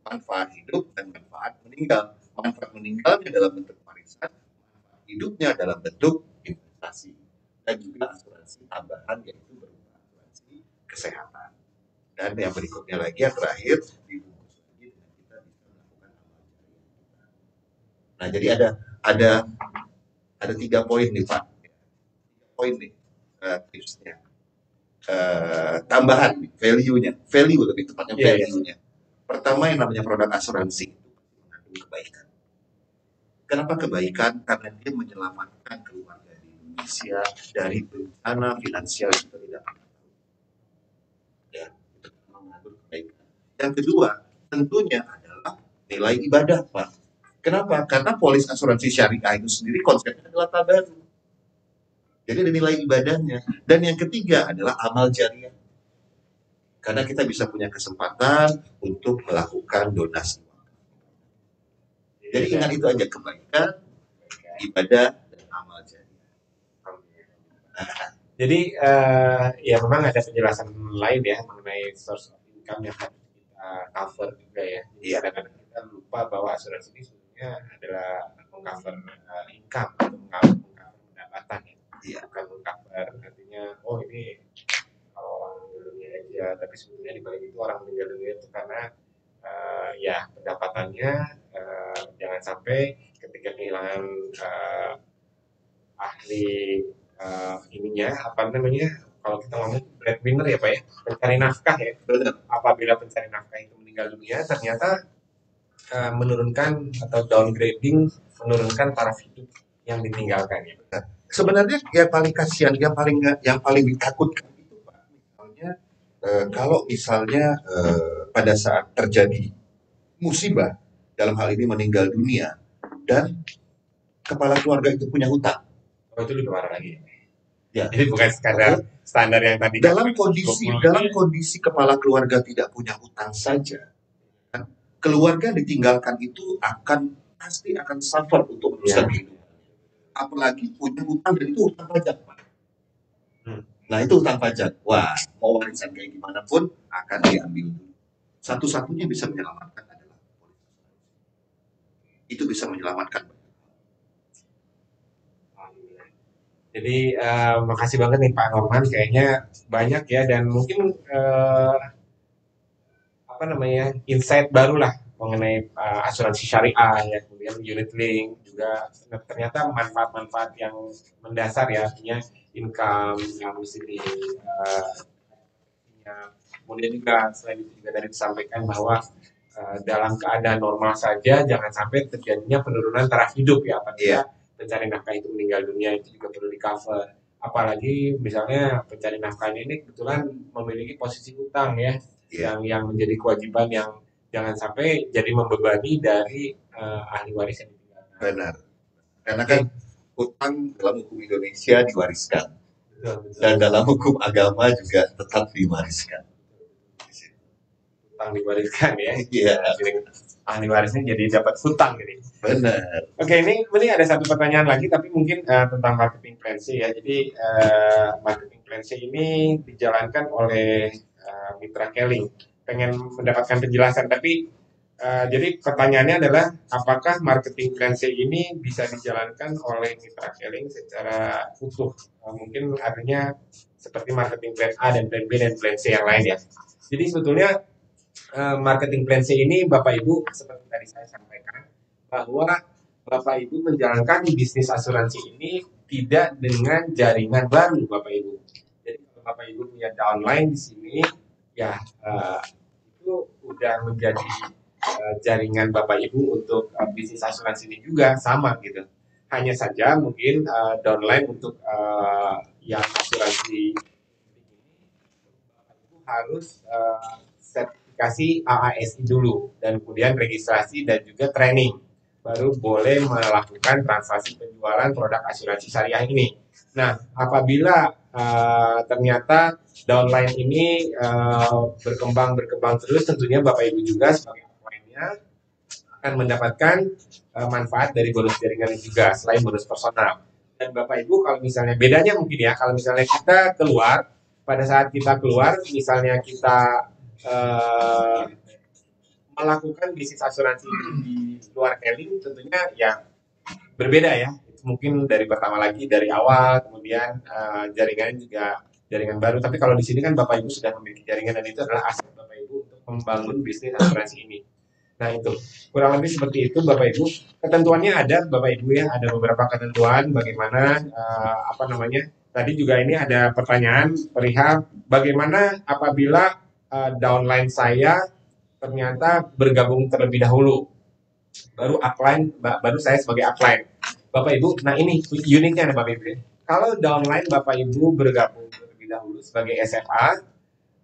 manfaat hidup dan manfaat meninggal. Manfaat meninggalnya dalam bentuk warisan, manfaat hidupnya dalam bentuk investasi, dan juga asuransi tambahan yaitu berupa asuransi kesehatan. Dan yang berikutnya lagi yang terakhir dibungkus lagi dengan kita bisa melakukan amal jariah kita. Nah, jadi ada 3 poin nih Pak, 3 poin nih tipsnya. Tambahan nih, value lebih tepatnya value-nya. Pertama yang namanya produk asuransi itu mengandung kebaikan. Kenapa kebaikan? Karena dia menyelamatkan keluarga di Indonesia dari bencana finansial yang kita tidak pernah tahu. Ya, itu mengandung kebaikan. Yang kedua, tentunya adalah nilai ibadah, Pak. Kenapa? Karena polis asuransi syariah itu sendiri konsepnya adalah tabarruk. Jadi ada nilai ibadahnya. Dan yang ketiga adalah amal jariah. Karena kita bisa punya kesempatan untuk melakukan donasi. Jadi ingat itu aja, kebaikan, ibadah, dan amal jariah. Jadi ya memang ada penjelasan lain ya mengenai source of income yang harus kita cover juga ya. Jadi kadang-kadang kita lupa bahwa asuransi ini sebenarnya adalah mengcover income atau mengcover pendapatan ya. Bukan mengcover artinya oh ini kalau orang meninggal dunia aja, tapi sebenarnya di balik itu orang meninggal dunia itu karena ya pendapatannya jangan sampai ketika kehilangan ahli ininya apa namanya kalau kita ngomong breadwinner ya Pak ya, pencari nafkah ya. Apabila pencari nafkah itu meninggal dunia ternyata menurunkan atau downgrading, menurunkan taraf hidup yang ditinggalkan ya. Sebenarnya yang paling kasihan, yang paling ditakutkan itu Pak, misalnya kalau misalnya pada saat terjadi musibah, dalam hal ini meninggal dunia, dan kepala keluarga itu punya hutang. Oh, itu lebih parah lagi. Ya. Jadi bukan standar yang tadi. Dalam kondisi kepala keluarga tidak punya hutang saja, kan, keluarga ditinggalkan itu pasti akan suffer untuk meneruskan hidup. Apalagi punya hutang, dan itu hutang pajak, Pak. Nah, itu hutang pajak. Wah, mau warisan kayak gimana pun akan diambil. Satu-satunya bisa menyelamatkan adalah polis asuransi. Itu bisa menyelamatkan. Jadi makasih banget nih Pak Norman, kayaknya banyak ya dan mungkin insight baru lah mengenai asuransi syariah ya, kemudian unit link juga ternyata manfaat-manfaat yang mendasar ya, artinya income yang mesti kemudian juga selain itu juga tadi disampaikan bahwa dalam keadaan normal saja jangan sampai terjadinya penurunan taraf hidup ya, apabila pencari nafkah itu meninggal dunia itu juga perlu di cover. Apalagi misalnya pencari nafkah ini kebetulan memiliki posisi hutang ya, yang menjadi kewajiban yang jangan sampai jadi membebani dari ahli waris yang ditinggalkan. Benar. Karena kan hutang dalam hukum Indonesia diwariskan. Betul. Dan dalam hukum agama juga tetap diwariskan. Hutang diwariskan ya. Iya. Ahli warisnya jadi dapat hutang gitu. Benar. Oke, ini ada satu pertanyaan lagi, tapi mungkin tentang marketing plan C ya. Jadi marketing plan C ini dijalankan oleh Mitra Keling. Pengen mendapatkan penjelasan, tapi jadi pertanyaannya adalah apakah marketing plan C ini bisa dijalankan oleh Mitra Keling secara utuh? Mungkin artinya seperti marketing plan A dan plan B dan plan C yang lain ya. Jadi sebetulnya marketing plan C ini Bapak Ibu seperti tadi saya sampaikan bahwa Bapak Ibu menjalankan bisnis asuransi ini tidak dengan jaringan baru Bapak Ibu. Jadi kalau Bapak Ibu punya downline di sini ya itu udah menjadi jaringan Bapak Ibu untuk bisnis asuransi ini juga sama gitu. Hanya saja mungkin downline untuk yang asuransi ini Bapak Ibu harus sertifikasi AASI dulu dan kemudian registrasi dan juga training. baru boleh melakukan transaksi penjualan produk asuransi syariah ini. Nah, apabila ternyata downline ini berkembang terus, tentunya Bapak Ibu juga sebagai upline-nya akan mendapatkan manfaat dari bonus jaringan juga selain bonus personal. Dan Bapak Ibu kalau misalnya bedanya mungkin ya, kalau misalnya kita keluar, pada saat kita keluar, misalnya kita melakukan bisnis asuransi di luar Keling, tentunya ya berbeda ya. Mungkin dari pertama lagi, dari awal, kemudian jaringannya juga jaringan baru. Tapi kalau di sini kan Bapak Ibu sudah memiliki jaringan dan itu adalah aset Bapak Ibu untuk membangun bisnis asuransi ini. Nah itu kurang lebih seperti itu Bapak Ibu. Ketentuannya ada Bapak Ibu ya, ada beberapa ketentuan bagaimana Tadi juga ini ada pertanyaan perihal bagaimana apabila downline saya ternyata bergabung terlebih dahulu, baru saya sebagai upline. Bapak Ibu, nah ini uniknya Bapak Ibu. Kalau downline Bapak Ibu bergabung terlebih dahulu sebagai SFA,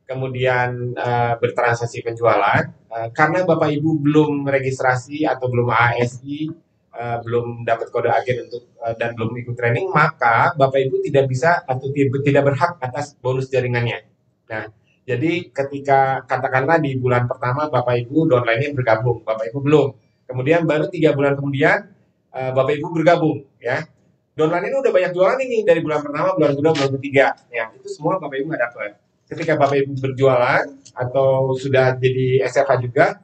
kemudian bertransaksi penjualan, karena Bapak Ibu belum registrasi atau belum ASI, belum dapat kode agen untuk dan belum ikut training, maka Bapak Ibu tidak bisa atau tidak berhak atas bonus jaringannya. Nah, jadi ketika katakanlah di bulan pertama Bapak Ibu downline-nya bergabung, Bapak Ibu belum. Kemudian baru 3 bulan kemudian Bapak Ibu bergabung ya. Downline ini udah banyak jualan ini dari bulan pertama, bulan kedua, bulan ketiga. Ya, itu semua Bapak Ibu nggak dapat. Ketika Bapak Ibu berjualan atau sudah jadi SFA juga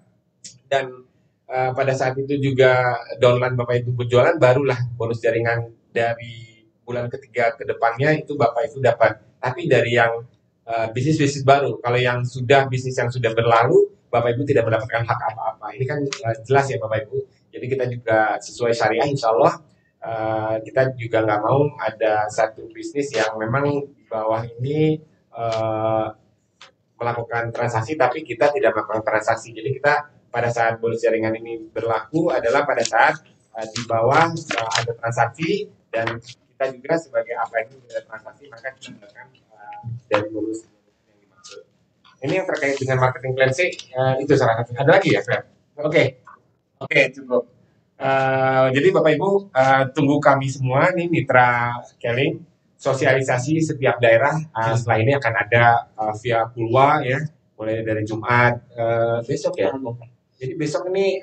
dan pada saat itu juga downline Bapak Ibu berjualan, barulah bonus jaringan dari bulan ketiga ke depannya itu Bapak Ibu dapat. Tapi dari yang bisnis baru, kalau yang bisnis yang sudah berlalu, Bapak Ibu tidak mendapatkan hak apa-apa. Ini kan jelas ya Bapak Ibu. Jadi kita juga sesuai syariah, insya Allah kita juga nggak mau ada satu bisnis yang memang di bawah ini melakukan transaksi, tapi kita tidak melakukan transaksi. Jadi kita pada saat bonus jaringan ini berlaku adalah pada saat di bawah ada transaksi dan kita juga sebagai apa ini ada transaksi, maka kita melakukan dari bonus yang dimaksud. Ini yang terkait dengan marketing plan sih itu salah satu. Ada lagi ya, Fer? Oke, cukup. Jadi Bapak Ibu tunggu kami semua nih mitra Keling, sosialisasi setiap daerah setelah ini akan ada via Pulwa ya, mulai dari Jumat besok ya. Jadi besok ini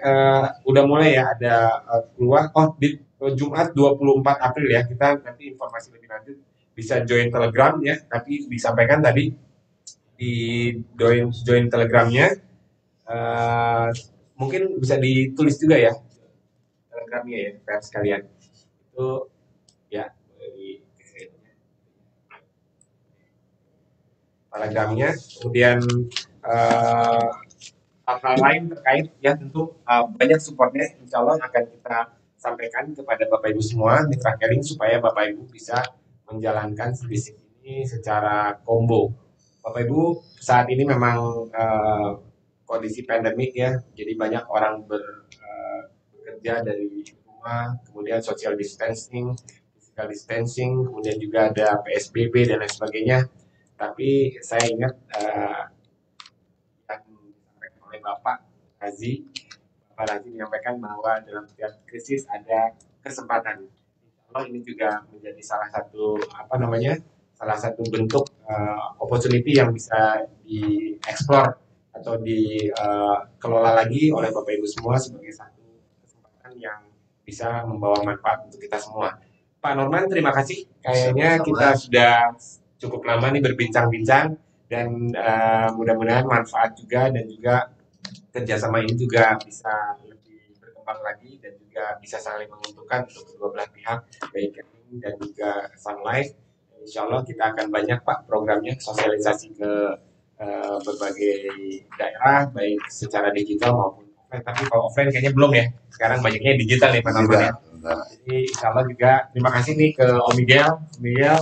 udah mulai ya ada Pulwa. Di Jumat 24 April ya, kita nanti informasi lebih lanjut bisa join Telegram ya, tapi disampaikan tadi di join Telegramnya, mungkin bisa ditulis juga ya Telegramnya ya, fans sekalian itu ya di Telegramnya. Kemudian hal-hal lain terkait ya tentu banyak supportnya, insya Allah akan kita sampaikan kepada Bapak Ibu semua mitra Keling supaya Bapak Ibu bisa menjalankan bisnis ini secara combo. Bapak Ibu saat ini memang kondisi pandemik ya, jadi banyak orang bekerja dari rumah, kemudian social distancing, physical distancing, kemudian juga ada PSBB dan lain sebagainya. Tapi saya ingat yang disampaikan oleh Bapak Razi menyampaikan bahwa dalam setiap krisis ada kesempatan. Insya Allah ini juga menjadi salah satu bentuk opportunity yang bisa dieksplor atau dikelola lagi oleh Bapak Ibu semua sebagai satu kesempatan yang bisa membawa manfaat untuk kita semua. Pak Norman, terima kasih. Kayaknya kita sudah cukup lama nih berbincang-bincang dan mudah-mudahan manfaat juga dan juga kerjasama ini juga bisa lebih berkembang lagi dan juga bisa saling menguntungkan untuk kedua belah pihak, baik Keling dan juga Sun Life. Insya Allah kita akan banyak Pak programnya sosialisasi ke berbagai daerah baik secara digital maupun offline. Tapi kalau offline kayaknya belum ya. Sekarang banyaknya digital nih Pak Norman ya. Jadi insya Allah juga terima kasih nih ke Om Miguel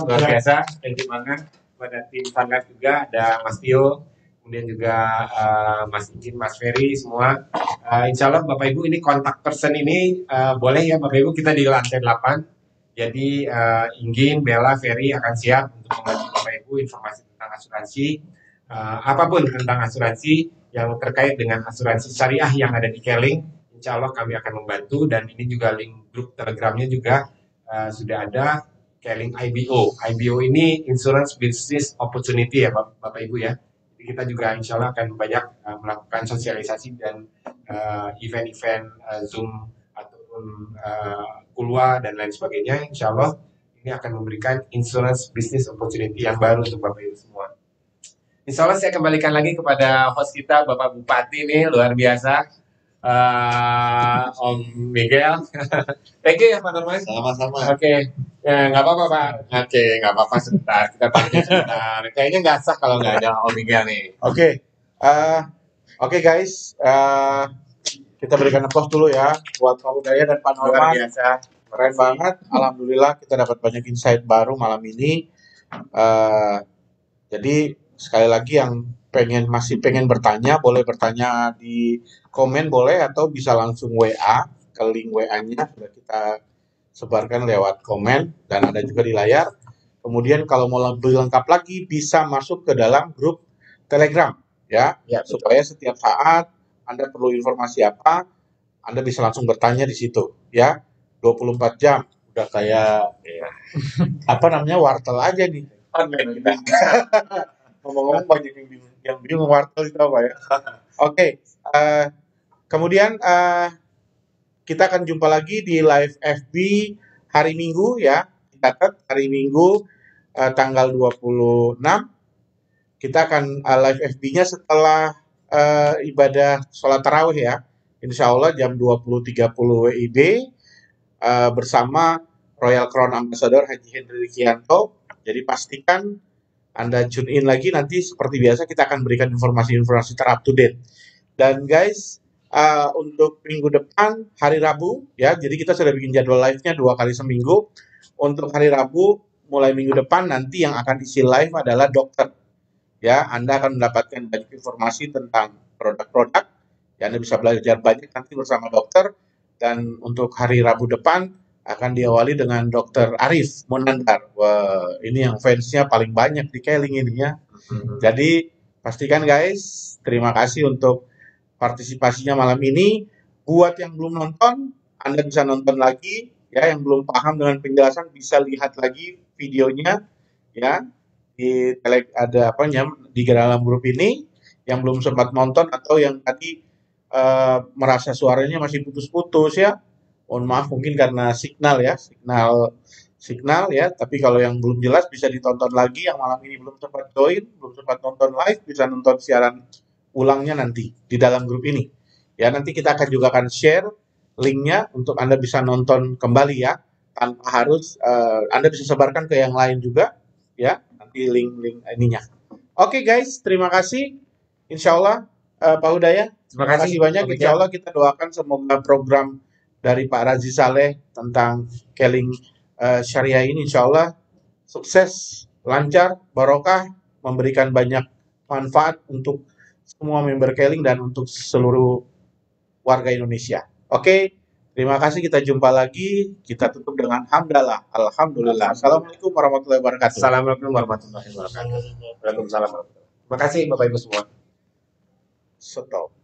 luar biasa. Thank you banget pada tim Sun Life juga, ada Mas Tio, kemudian juga Mas Injin, Mas Ferry semua. Insya Allah Bapak Ibu ini kontak person ini boleh ya Bapak Ibu kita di lantai 8. Jadi Inggin, Bella, Ferry akan siap untuk membantu Bapak Ibu informasi tentang asuransi, apapun tentang asuransi yang terkait dengan asuransi syariah yang ada di Keling. insya Allah kami akan membantu, dan ini juga link grup Telegramnya juga sudah ada. Keling IBO. IBO ini Insurance Business Opportunity ya Bapak Ibu ya. Jadi kita juga insya Allah akan banyak melakukan sosialisasi dan event-event Zoom ataupun Kulwa dan lain sebagainya. Insya Allah ini akan memberikan Insurance Business Opportunity yang baru untuk Bapak Ibu semua. Insya Allah saya kembalikan lagi kepada host kita Bapak Bupati nih, luar biasa. Om Miguel. Thank you ya Pak Norman. Sama-sama. Oke. Ya, nggak apa-apa Pak. Oke, nggak apa-apa sebentar. Kita tanya sebentar. Kayaknya nggak sah kalau nggak ada Om Miguel nih. Oke guys, kita berikan applause dulu ya buat Pak Udaya dan Pak Luar Norman. biasa. Keren banget. Alhamdulillah kita dapat banyak insight baru malam ini. Jadi sekali lagi yang masih pengen bertanya, boleh bertanya di komen boleh, atau bisa langsung WA ke link WA-nya sudah kita sebarkan lewat komen dan ada juga di layar. Kemudian kalau mau lebih lengkap lagi bisa masuk ke dalam grup Telegram ya, supaya setiap saat Anda perlu informasi apa, Anda bisa langsung bertanya di situ ya. 24 jam udah kayak apa namanya wartel aja nih. Ngomong-ngomong banyak yang bingung wartel itu apa ya. Oke, kemudian kita akan jumpa lagi di live FB hari Minggu ya. Catat hari Minggu tanggal 26. Kita akan live FB-nya setelah ibadah sholat tarawih ya. Insya Allah jam 20.30 WIB bersama Royal Crown Ambassador Haji Hendri Kianto. Jadi pastikan Anda tune in lagi, nanti seperti biasa kita akan berikan informasi-informasi ter up to date. Dan guys, untuk minggu depan hari Rabu ya, jadi kita sudah bikin jadwal live-nya 2 kali seminggu. Untuk hari Rabu mulai minggu depan nanti yang akan isi live adalah dokter. Ya, Anda akan mendapatkan banyak informasi tentang produk-produk. Ya, Anda bisa belajar banyak nanti bersama dokter. Dan untuk hari Rabu depan akan diawali dengan Dr. Arif Monandar. Wah, ini yang fansnya paling banyak di Keling ini ya. Jadi pastikan guys, terima kasih untuk partisipasinya malam ini. Buat yang belum nonton, Anda bisa nonton lagi ya. Yang belum paham dengan penjelasan bisa lihat lagi videonya ya. Ada apanya di dalam grup ini. Yang belum sempat nonton atau yang tadi merasa suaranya masih putus-putus ya. Mohon maaf mungkin karena signal ya, tapi kalau yang belum jelas bisa ditonton lagi. Yang malam ini belum sempat join, belum sempat nonton live, bisa nonton siaran ulangnya nanti di dalam grup ini ya. Nanti kita juga akan share linknya untuk Anda bisa nonton kembali ya, tanpa harus Anda bisa sebarkan ke yang lain juga ya, nanti link ininya. Oke guys, terima kasih. Insya Allah Pak Udaya, terima kasih banyak. Insya Allah kita doakan semoga program dari Pak Razi Saleh tentang Keling Syariah ini insya Allah sukses, lancar, barokah, memberikan banyak manfaat untuk semua member Keling dan untuk seluruh warga Indonesia. Oke, terima kasih, kita jumpa lagi. Kita tutup dengan hamdalah, alhamdulillah. Assalamualaikum warahmatullahi wabarakatuh. Assalamualaikum warahmatullahi wabarakatuh. Waalaikumsalam. Terima kasih Bapak Ibu semua. Stop.